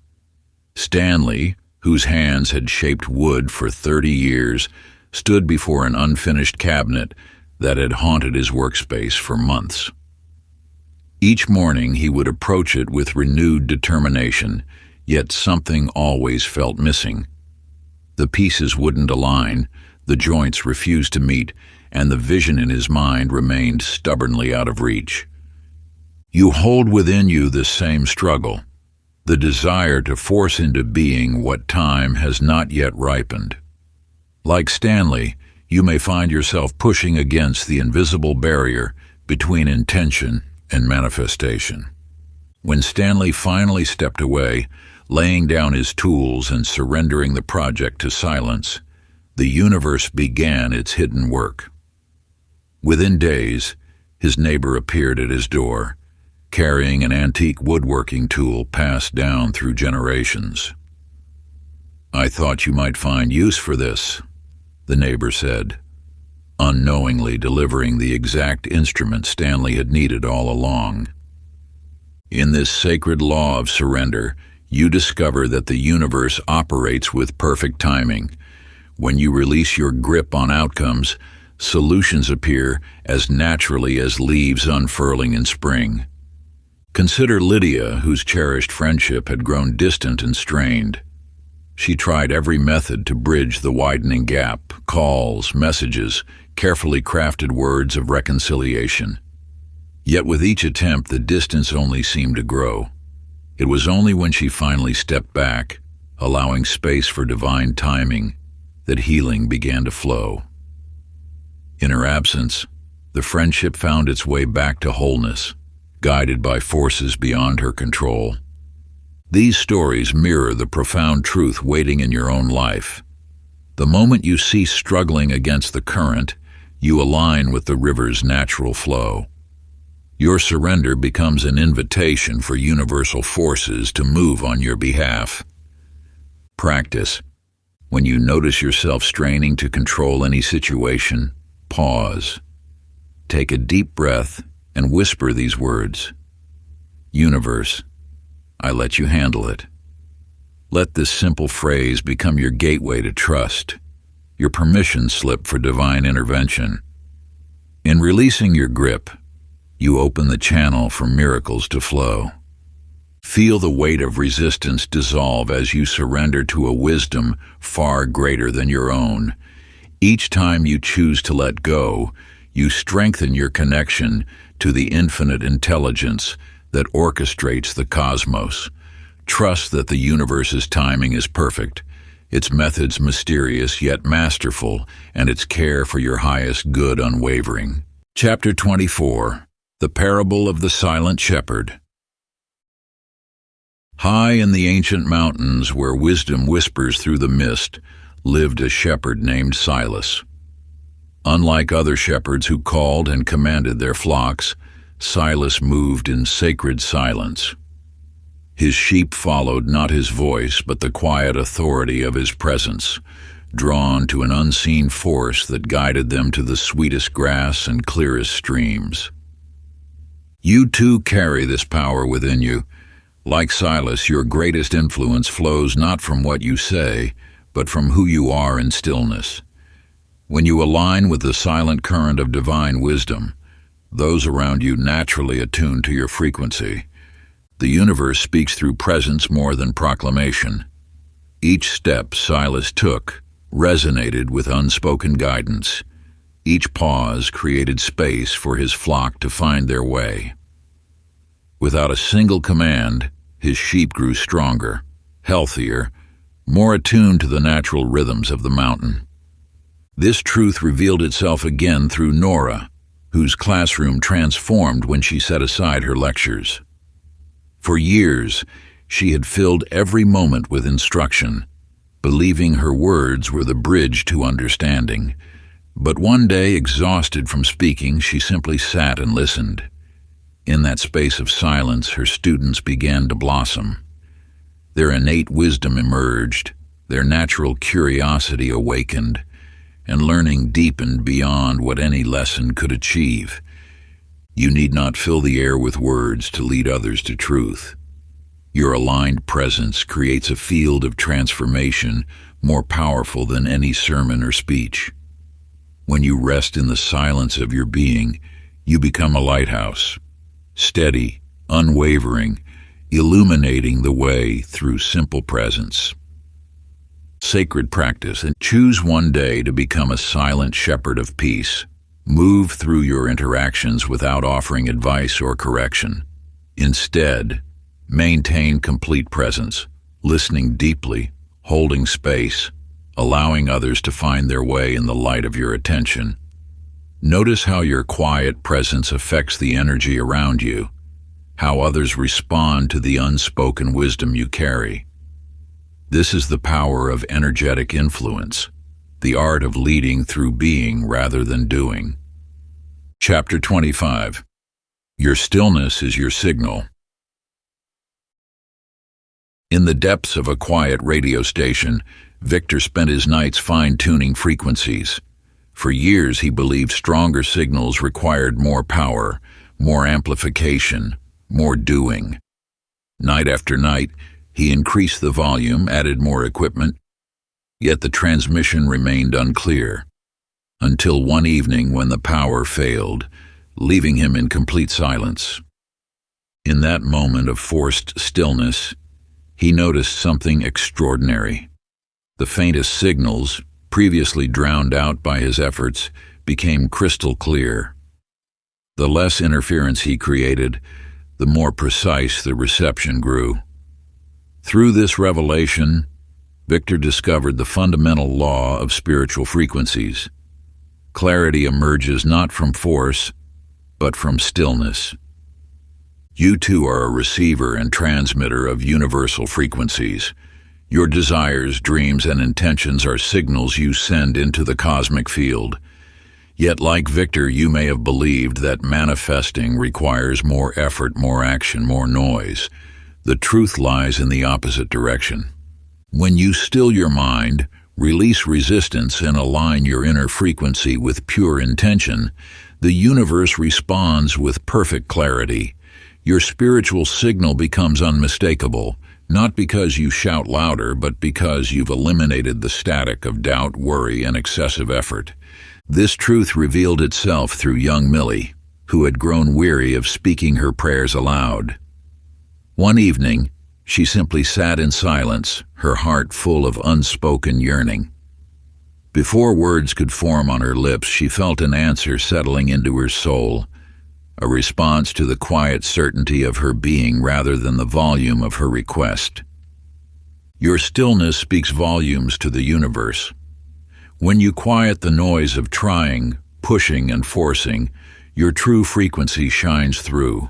Stanley, whose hands had shaped wood for 30 years, stood before an unfinished cabinet that had haunted his workspace for months. Each morning he would approach it with renewed determination, yet something always felt missing. The pieces wouldn't align, the joints refused to meet, and the vision in his mind remained stubbornly out of reach. You hold within you this same struggle, the desire to force into being what time has not yet ripened. Like Stanley, you may find yourself pushing against the invisible barrier between intention and manifestation. When Stanley finally stepped away, laying down his tools and surrendering the project to silence, the universe began its hidden work. Within days, his neighbor appeared at his door, carrying an antique woodworking tool passed down through generations. "I thought you might find use for this," the neighbor said, unknowingly delivering the exact instrument Stanley had needed all along. In this sacred law of surrender, you discover that the universe operates with perfect timing. When you release your grip on outcomes, solutions appear as naturally as leaves unfurling in spring. Consider Lydia, whose cherished friendship had grown distant and strained. She tried every method to bridge the widening gap: calls, messages, carefully crafted words of reconciliation. Yet with each attempt, the distance only seemed to grow. It was only when she finally stepped back, allowing space for divine timing, that healing began to flow. In her absence, the friendship found its way back to wholeness, guided by forces beyond her control. These stories mirror the profound truth waiting in your own life. The moment you cease struggling against the current, you align with the river's natural flow. Your surrender becomes an invitation for universal forces to move on your behalf. Practice. When you notice yourself straining to control any situation, pause. Take a deep breath and whisper these words: "Universe, I let you handle it." Let this simple phrase become your gateway to trust, your permission slip for divine intervention. In releasing your grip, you open the channel for miracles to flow. Feel the weight of resistance dissolve as you surrender to a wisdom far greater than your own. Each time you choose to let go, you strengthen your connection to the infinite intelligence that orchestrates the cosmos. Trust that the universe's timing is perfect, its methods mysterious yet masterful, and its care for your highest good unwavering. Chapter 24. The Parable of the Silent Shepherd. High in the ancient mountains, where wisdom whispers through the mist, lived a shepherd named Silas. Unlike other shepherds who called and commanded their flocks, Silas moved in sacred silence. His sheep followed not his voice, but the quiet authority of his presence, drawn to an unseen force that guided them to the sweetest grass and clearest streams. You too carry this power within you. Like Silas, your greatest influence flows not from what you say, but from who you are in stillness. When you align with the silent current of divine wisdom, those around you naturally attune to your frequency. The universe speaks through presence more than proclamation. Each step Silas took resonated with unspoken guidance. Each pause created space for his flock to find their way. Without a single command, his sheep grew stronger, healthier, more attuned to the natural rhythms of the mountain. This truth revealed itself again through Nora, whose classroom transformed when she set aside her lectures. For years, she had filled every moment with instruction, believing her words were the bridge to understanding. But one day, exhausted from speaking, she simply sat and listened. In that space of silence, her students began to blossom. Their innate wisdom emerged, their natural curiosity awakened, and learning deepened beyond what any lesson could achieve. You need not fill the air with words to lead others to truth. Your aligned presence creates a field of transformation more powerful than any sermon or speech. When you rest in the silence of your being, you become a lighthouse, steady, unwavering, illuminating the way through simple presence. Sacred practice, and choose one day to become a silent shepherd of peace. Move through your interactions without offering advice or correction. Instead, maintain complete presence, listening deeply, holding space, allowing others to find their way in the light of your attention. Notice how your quiet presence affects the energy around you, how others respond to the unspoken wisdom you carry. This is the power of energetic influence, the art of leading through being rather than doing. Chapter 25. Your stillness is your signal. In the depths of a quiet radio station, Victor spent his nights fine-tuning frequencies. For years he believed stronger signals required more power, more amplification, more doing. Night after night, he increased the volume, added more equipment, yet the transmission remained unclear. Until one evening when the power failed, leaving him in complete silence. In that moment of forced stillness, he noticed something extraordinary. The faintest signals, previously drowned out by his efforts, became crystal clear. The less interference he created, the more precise the reception grew. Through this revelation, Victor discovered the fundamental law of spiritual frequencies. Clarity emerges not from force, but from stillness. You too are a receiver and transmitter of universal frequencies. Your desires, dreams, and intentions are signals you send into the cosmic field. Yet, like Victor, you may have believed that manifesting requires more effort, more action, more noise. The truth lies in the opposite direction. When you still your mind, release resistance, and align your inner frequency with pure intention, the universe responds with perfect clarity. Your spiritual signal becomes unmistakable, not because you shout louder, but because you've eliminated the static of doubt, worry, and excessive effort. This truth revealed itself through young Millie, who had grown weary of speaking her prayers aloud. One evening, she simply sat in silence, her heart full of unspoken yearning. Before words could form on her lips, she felt an answer settling into her soul, a response to the quiet certainty of her being rather than the volume of her request. Your stillness speaks volumes to the universe. When you quiet the noise of trying, pushing, and forcing, your true frequency shines through.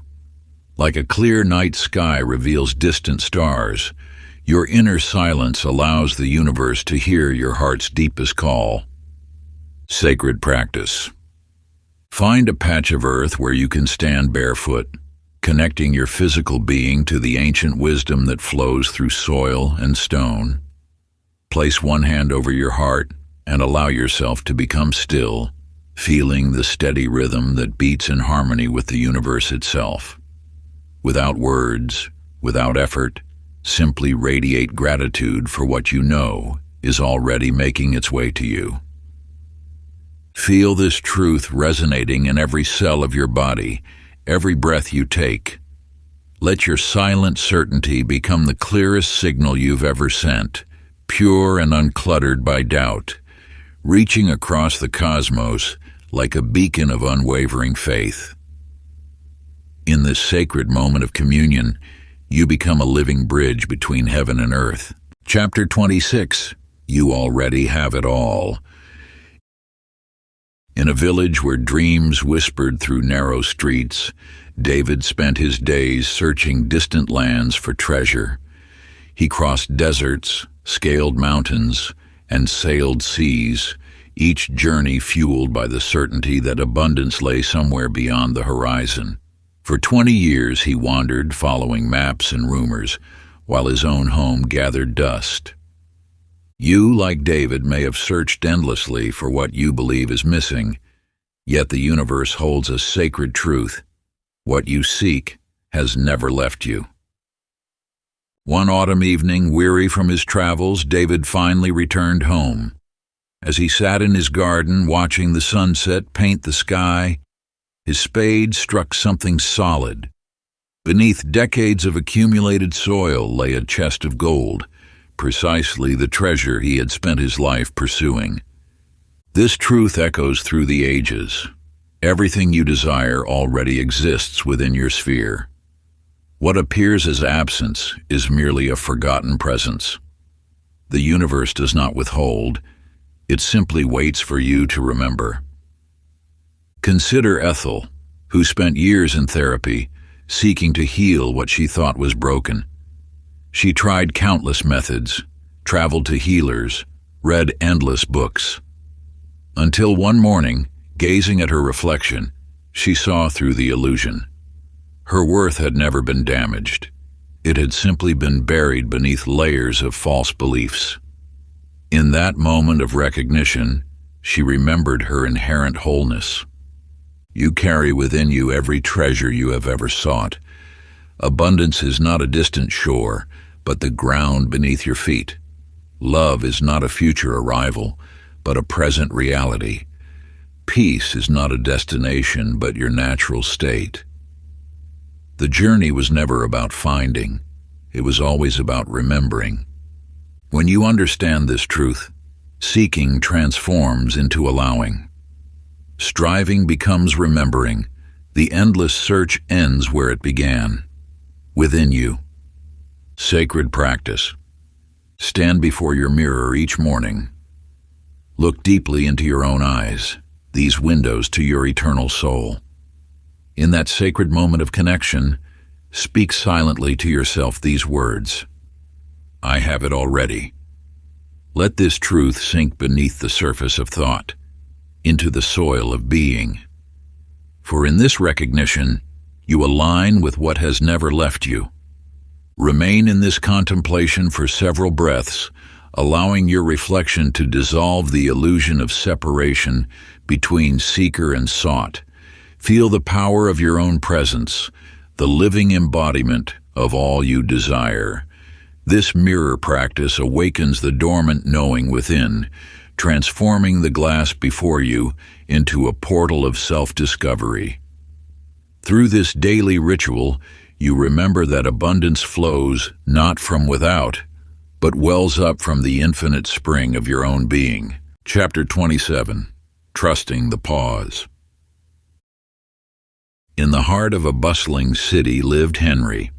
Like a clear night sky reveals distant stars, your inner silence allows the universe to hear your heart's deepest call. Sacred practice. Find a patch of earth where you can stand barefoot, connecting your physical being to the ancient wisdom that flows through soil and stone. Place one hand over your heart and allow yourself to become still, feeling the steady rhythm that beats in harmony with the universe itself. Without words, without effort, simply radiate gratitude for what you know is already making its way to you. Feel this truth resonating in every cell of your body, every breath you take. Let your silent certainty become the clearest signal you've ever sent, pure and uncluttered by doubt, reaching across the cosmos like a beacon of unwavering faith. In this sacred moment of communion, you become a living bridge between heaven and earth. Chapter 26. You already have it all. In a village where dreams whispered through narrow streets, David spent his days searching distant lands for treasure. He crossed deserts, scaled mountains, and sailed seas, each journey fueled by the certainty that abundance lay somewhere beyond the horizon. For 20 years he wandered, following maps and rumors, while his own home gathered dust. You, like David, may have searched endlessly for what you believe is missing, yet the universe holds a sacred truth. What you seek has never left you. One autumn evening, weary from his travels, David finally returned home. As he sat in his garden, watching the sunset paint the sky, his spade struck something solid. Beneath decades of accumulated soil lay a chest of gold, precisely the treasure he had spent his life pursuing. This truth echoes through the ages. Everything you desire already exists within your sphere. What appears as absence is merely a forgotten presence. The universe does not withhold, it simply waits for you to remember. Consider Ethel, who spent years in therapy, seeking to heal what she thought was broken. She tried countless methods, traveled to healers, read endless books. Until one morning, gazing at her reflection, she saw through the illusion. Her worth had never been damaged. It had simply been buried beneath layers of false beliefs. In that moment of recognition, she remembered her inherent wholeness. You carry within you every treasure you have ever sought. Abundance is not a distant shore, but the ground beneath your feet. Love is not a future arrival, but a present reality. Peace is not a destination, but your natural state. The journey was never about finding. It was always about remembering. When you understand this truth, seeking transforms into allowing. Striving becomes remembering. The endless search ends where it began, within you. Sacred practice. Stand before your mirror each morning. Look deeply into your own eyes, these windows to your eternal soul. In that sacred moment of connection, speak silently to yourself these words: I have it already. Let this truth sink beneath the surface of thought, into the soil of being. For in this recognition, you align with what has never left you. Remain in this contemplation for several breaths, allowing your reflection to dissolve the illusion of separation between seeker and sought. Feel the power of your own presence, the living embodiment of all you desire. This mirror practice awakens the dormant knowing within, transforming the glass before you into a portal of self-discovery. Through this daily ritual, you remember that abundance flows not from without, but wells up from the infinite spring of your own being. Chapter 27. Trusting the Pause. In the heart of a bustling city lived Henry,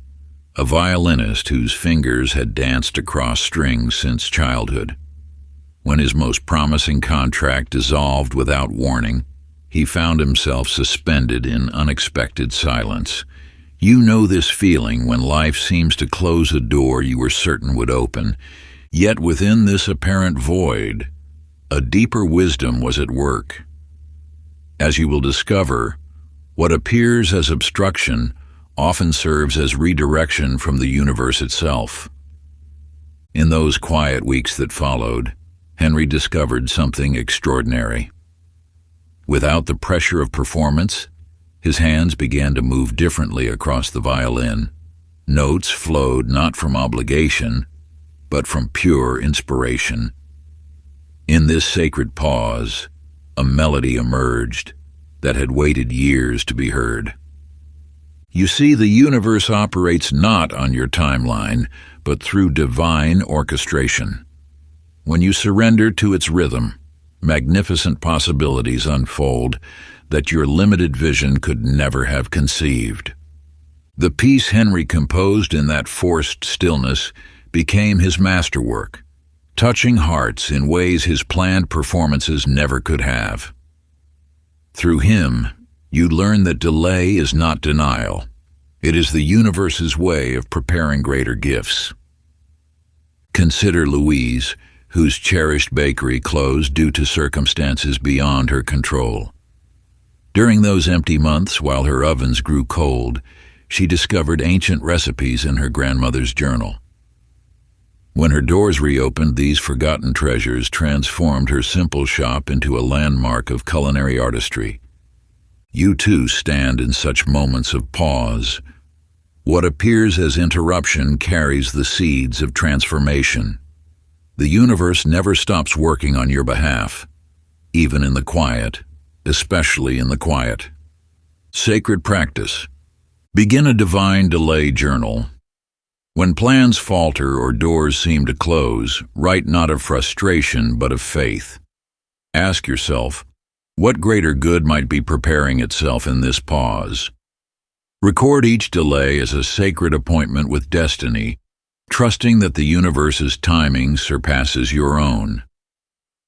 a violinist whose fingers had danced across strings since childhood. When his most promising contract dissolved without warning, he found himself suspended in unexpected silence. You know this feeling when life seems to close a door you were certain would open, yet within this apparent void, a deeper wisdom was at work. As you will discover, what appears as obstruction often serves as redirection from the universe itself. In those quiet weeks that followed, Henry discovered something extraordinary. Without the pressure of performance, his hands began to move differently across the violin. Notes flowed not from obligation, but from pure inspiration. In this sacred pause, a melody emerged that had waited years to be heard. You see, the universe operates not on your timeline, but through divine orchestration. When you surrender to its rhythm, magnificent possibilities unfold that your limited vision could never have conceived. The piece Henry composed in that forced stillness became his masterwork, touching hearts in ways his planned performances never could have. Through him, you learn that delay is not denial. It is the universe's way of preparing greater gifts. Consider Louise, whose cherished bakery closed due to circumstances beyond her control. During those empty months while her ovens grew cold, she discovered ancient recipes in her grandmother's journal. When her doors reopened, these forgotten treasures transformed her simple shop into a landmark of culinary artistry. You too stand in such moments of pause. What appears as interruption carries the seeds of transformation. The universe never stops working on your behalf, even in the quiet, especially in the quiet. Sacred practice. Begin a divine delay journal. When plans falter or doors seem to close, write not of frustration but of faith. Ask yourself, what greater good might be preparing itself in this pause? Record each delay as a sacred appointment with destiny, trusting that the universe's timing surpasses your own.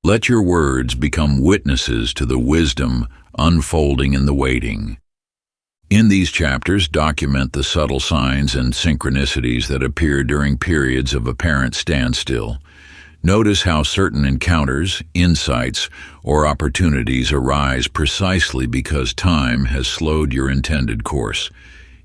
Let your words become witnesses to the wisdom unfolding in the waiting. In these chapters, document the subtle signs and synchronicities that appear during periods of apparent standstill. Notice how certain encounters, insights, or opportunities arise precisely because time has slowed your intended course.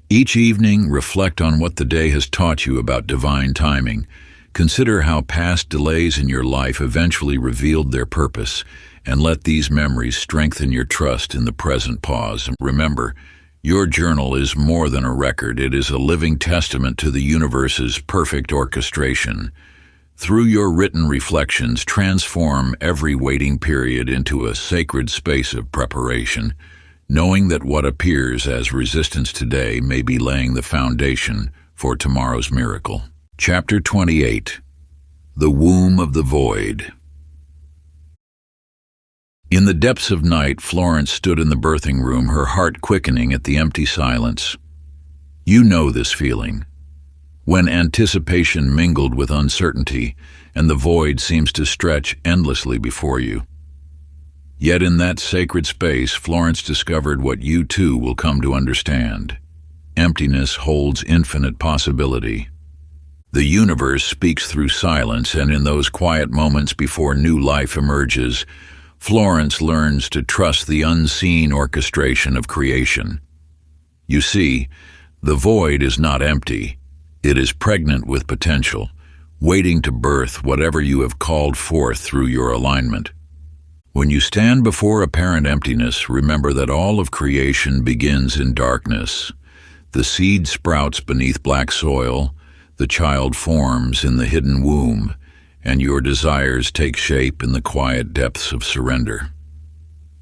Each evening, reflect on what the day has taught you about divine timing. Consider how past delays in your life eventually revealed their purpose, and let these memories strengthen your trust in the present pause. Remember, your journal is more than a record. It is a living testament to the universe's perfect orchestration. Through your written reflections, transform every waiting period into a sacred space of preparation, knowing that what appears as resistance today may be laying the foundation for tomorrow's miracle. Chapter 28. The Womb of the Void. In the depths of night, Florence stood in the birthing room, her heart quickening at the empty silence. You know this feeling, when anticipation mingled with uncertainty and the void seems to stretch endlessly before you. Yet in that sacred space, Florence discovered what you too will come to understand. Emptiness holds infinite possibility. The universe speaks through silence, and in those quiet moments before new life emerges, Florence learns to trust the unseen orchestration of creation. You see, the void is not empty. It is pregnant with potential, waiting to birth whatever you have called forth through your alignment. When you stand before apparent emptiness, remember that all of creation begins in darkness. The seed sprouts beneath black soil, the child forms in the hidden womb, and your desires take shape in the quiet depths of surrender.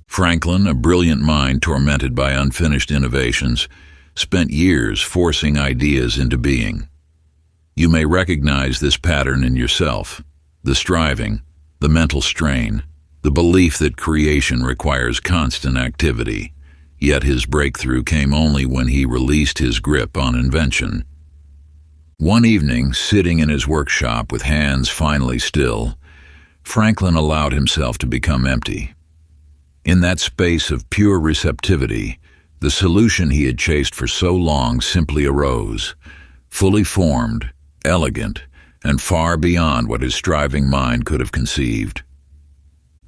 Franklin, a brilliant mind tormented by unfinished innovations, spent years forcing ideas into being. You may recognize this pattern in yourself: the striving, the mental strain, the belief that creation requires constant activity. Yet his breakthrough came only when he released his grip on invention. One evening, sitting in his workshop with hands finally still, Franklin allowed himself to become empty. In that space of pure receptivity, the solution he had chased for so long simply arose, fully formed, elegant, and far beyond what his striving mind could have conceived.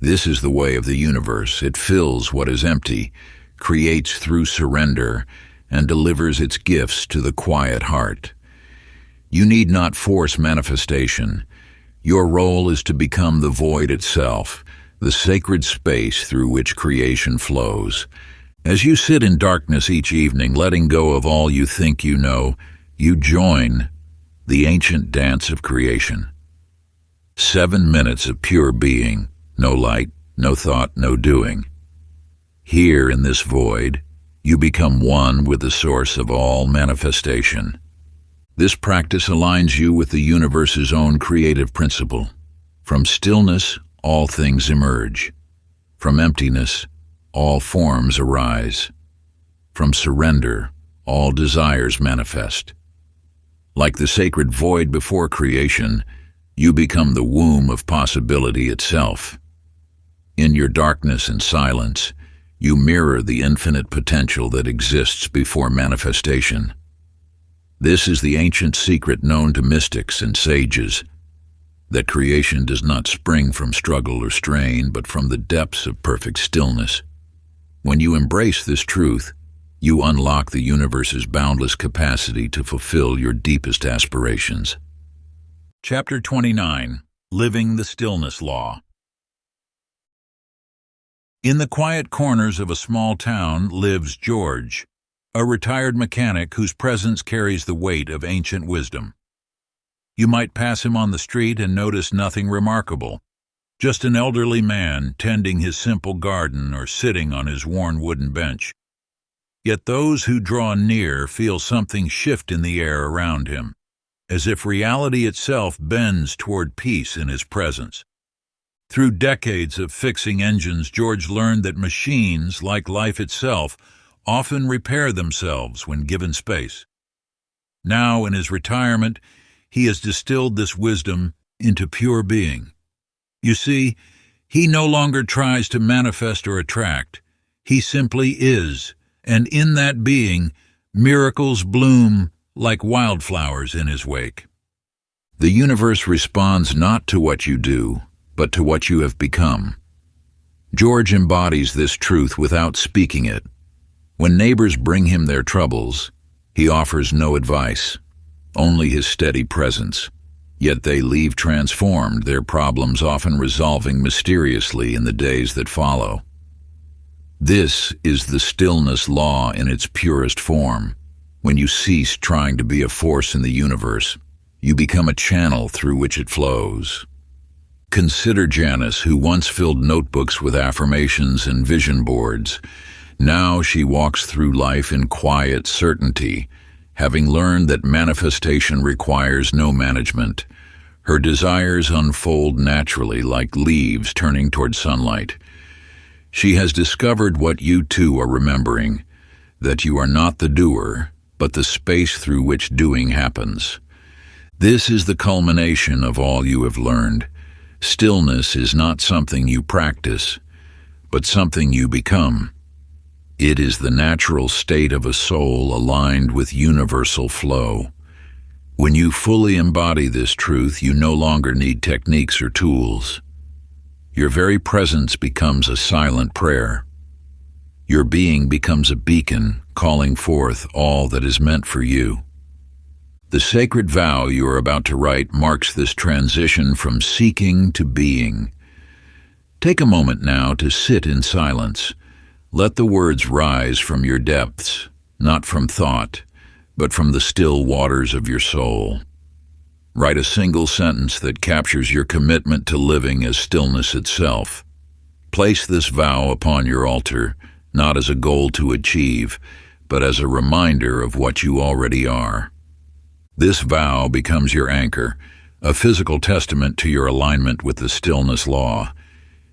This is the way of the universe. It fills what is empty, creates through surrender, and delivers its gifts to the quiet heart. You need not force manifestation. Your role is to become the void itself, the sacred space through which creation flows. As you sit in darkness each evening, letting go of all you think you know, you join the ancient dance of creation. 7 minutes of pure being, no light, no thought, no doing. Here in this void, You become one with the source of all manifestation. This practice aligns you with the universe's own creative principle. From stillness, all things emerge. From emptiness, all forms arise. From surrender, all desires manifest. Like the sacred void before creation, you become the womb of possibility itself. In your darkness and silence, you mirror the infinite potential that exists before manifestation. This is the ancient secret known to mystics and sages, that creation does not spring from struggle or strain, but from the depths of perfect stillness. When you embrace this truth, you unlock the universe's boundless capacity to fulfill your deepest aspirations. Chapter 29. Living the Stillness Law. In the quiet corners of a small town lives George, a retired mechanic whose presence carries the weight of ancient wisdom. You might pass him on the street and notice nothing remarkable, just an elderly man tending his simple garden or sitting on his worn wooden bench. Yet those who draw near feel something shift in the air around him, as if reality itself bends toward peace in his presence. Through decades of fixing engines, George learned that machines, like life itself, often repair themselves when given space. Now, in his retirement, he has distilled this wisdom into pure being. You see, he no longer tries to manifest or attract. He simply is, and in that being, miracles bloom like wildflowers in his wake. The universe responds not to what you do, but to what you have become. George embodies this truth without speaking it. When neighbors bring him their troubles, he offers no advice, only his steady presence. Yet they leave transformed, their problems often resolving mysteriously in the days that follow. This is the stillness law in its purest form. When you cease trying to be a force in the universe, you become a channel through which it flows. Consider Janice, who once filled notebooks with affirmations and vision boards. Now she walks through life in quiet certainty, having learned that manifestation requires no management. Her desires unfold naturally like leaves turning toward sunlight. She has discovered what you too are remembering, that you are not the doer, but the space through which doing happens. This is the culmination of all you have learned. Stillness is not something you practice, but something you become. It is the natural state of a soul aligned with universal flow. When you fully embody this truth, you no longer need techniques or tools. Your very presence becomes a silent prayer. Your being becomes a beacon, calling forth all that is meant for you. The sacred vow you are about to write marks this transition from seeking to being. Take a moment now to sit in silence. Let the words rise from your depths, not from thought, but from the still waters of your soul. Write a single sentence that captures your commitment to living as stillness itself. Place this vow upon your altar, not as a goal to achieve, but as a reminder of what you already are. This vow becomes your anchor, a physical testament to your alignment with the stillness law.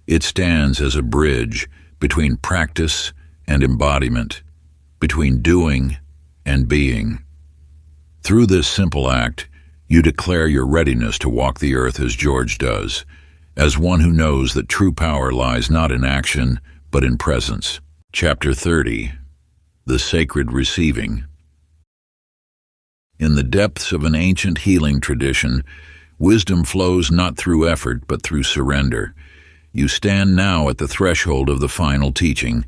It stands as a bridge between practice and embodiment, between doing and being. Through this simple act, you declare your readiness to walk the earth as George does, as one who knows that true power lies not in action, but in presence. Chapter 30. The Sacred Receiving. In the depths of an ancient healing tradition, wisdom flows not through effort, but through surrender. You stand now at the threshold of the final teaching,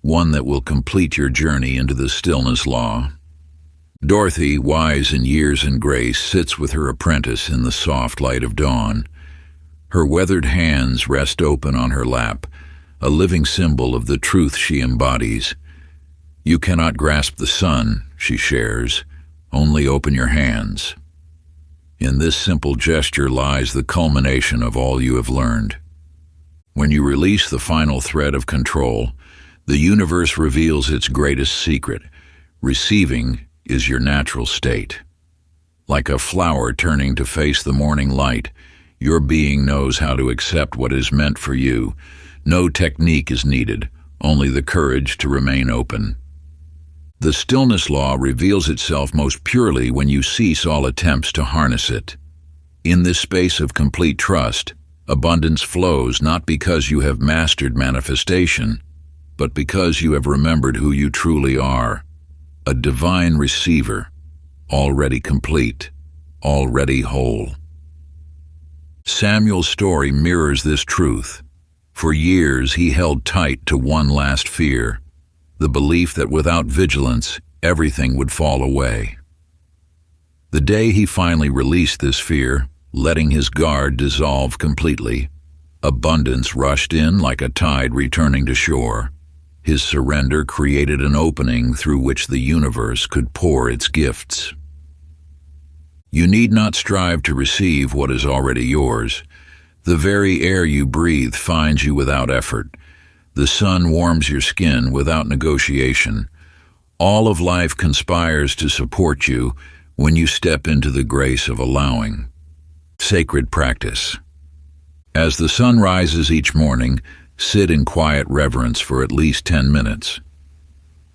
one that will complete your journey into the stillness law. Dorothy, wise in years and grace, sits with her apprentice in the soft light of dawn. Her weathered hands rest open on her lap, a living symbol of the truth she embodies. You cannot grasp the sun, she shares, only open your hands. In this simple gesture lies the culmination of all you have learned. When you release the final thread of control, The universe reveals its greatest secret. Receiving is your natural state. Like a flower turning to face the morning light, your being knows how to accept what is meant for you. No technique is needed, only the courage to remain open. The stillness law reveals itself most purely when you cease all attempts to harness it. In this space of complete trust, abundance flows not because you have mastered manifestation, but because you have remembered who you truly are, a divine receiver, already complete, already whole. Samuel's story mirrors this truth. For years he held tight to one last fear, the belief that without vigilance, everything would fall away. The day he finally released this fear, letting his guard dissolve completely, abundance rushed in like a tide returning to shore. His surrender created an opening through which the universe could pour its gifts. You need not strive to receive what is already yours. The very air you breathe finds you without effort. The sun warms your skin without negotiation. All of life conspires to support you when you step into the grace of allowing. Sacred practice. As the sun rises each morning, sit in quiet reverence for at least 10 minutes.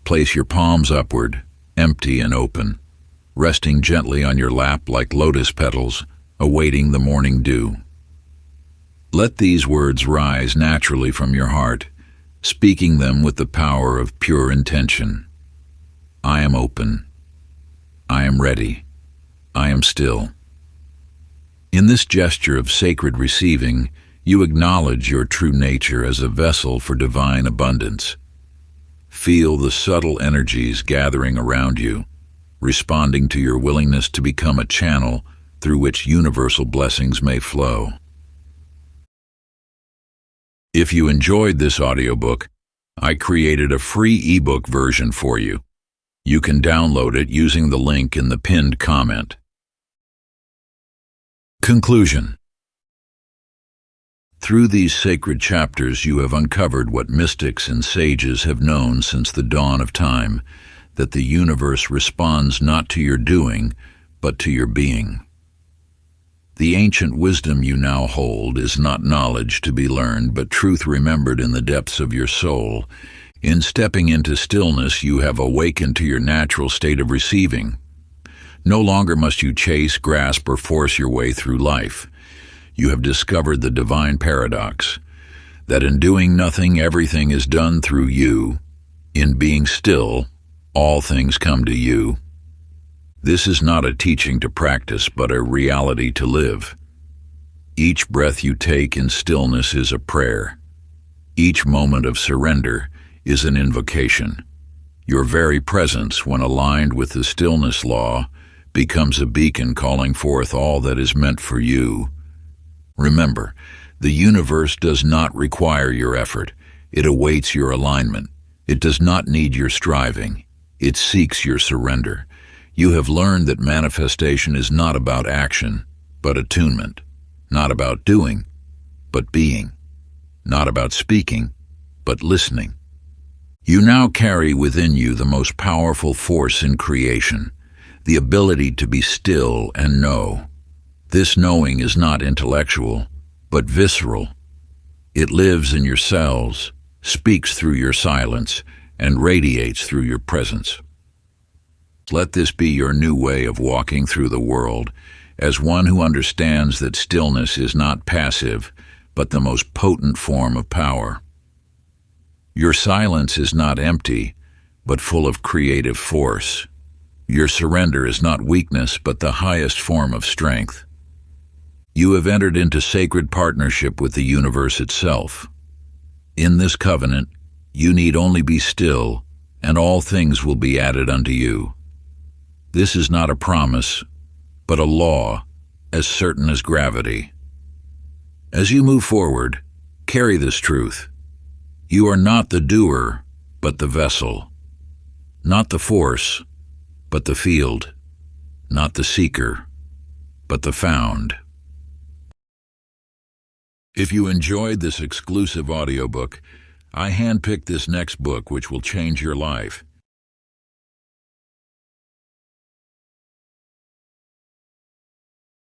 Place your palms upward, empty and open, resting gently on your lap like lotus petals, awaiting the morning dew. Let these words rise naturally from your heart, speaking them with the power of pure intention. I am open. I am ready. I am still. In this gesture of sacred receiving, you acknowledge your true nature as a vessel for divine abundance. Feel the subtle energies gathering around you, responding to your willingness to become a channel through which universal blessings may flow. If you enjoyed this audiobook, I created a free ebook version for you. You can download it using the link in the pinned comment. Conclusion. Through these sacred chapters you have uncovered what mystics and sages have known since the dawn of time, that the universe responds not to your doing, but to your being. The ancient wisdom you now hold is not knowledge to be learned, but truth remembered in the depths of your soul. In stepping into stillness, you have awakened to your natural state of receiving. No longer must you chase, grasp, or force your way through life. You have discovered the divine paradox, that in doing nothing, everything is done through you. In being still, all things come to you. This is not a teaching to practice, but a reality to live. Each breath you take in stillness is a prayer. Each moment of surrender is an invocation. Your very presence, when aligned with the stillness law, becomes a beacon calling forth all that is meant for you. Remember, the universe does not require your effort. It awaits your alignment. It does not need your striving. It seeks your surrender. You have learned that manifestation is not about action, but attunement. Not about doing, but being. Not about speaking, but listening. You now carry within you the most powerful force in creation, the ability to be still and know. This knowing is not intellectual, but visceral. It lives in your cells, speaks through your silence, and radiates through your presence. Let this be your new way of walking through the world, as one who understands that stillness is not passive, but the most potent form of power. Your silence is not empty, but full of creative force. Your surrender is not weakness, but the highest form of strength. You have entered into sacred partnership with the universe itself. In this covenant, you need only be still, and all things will be added unto you. This is not a promise, but a law, as certain as gravity. As you move forward, carry this truth. You are not the doer, but the vessel. Not the force, but the field. Not the seeker, but the found. If you enjoyed this exclusive audiobook, I handpicked this next book which will change your life.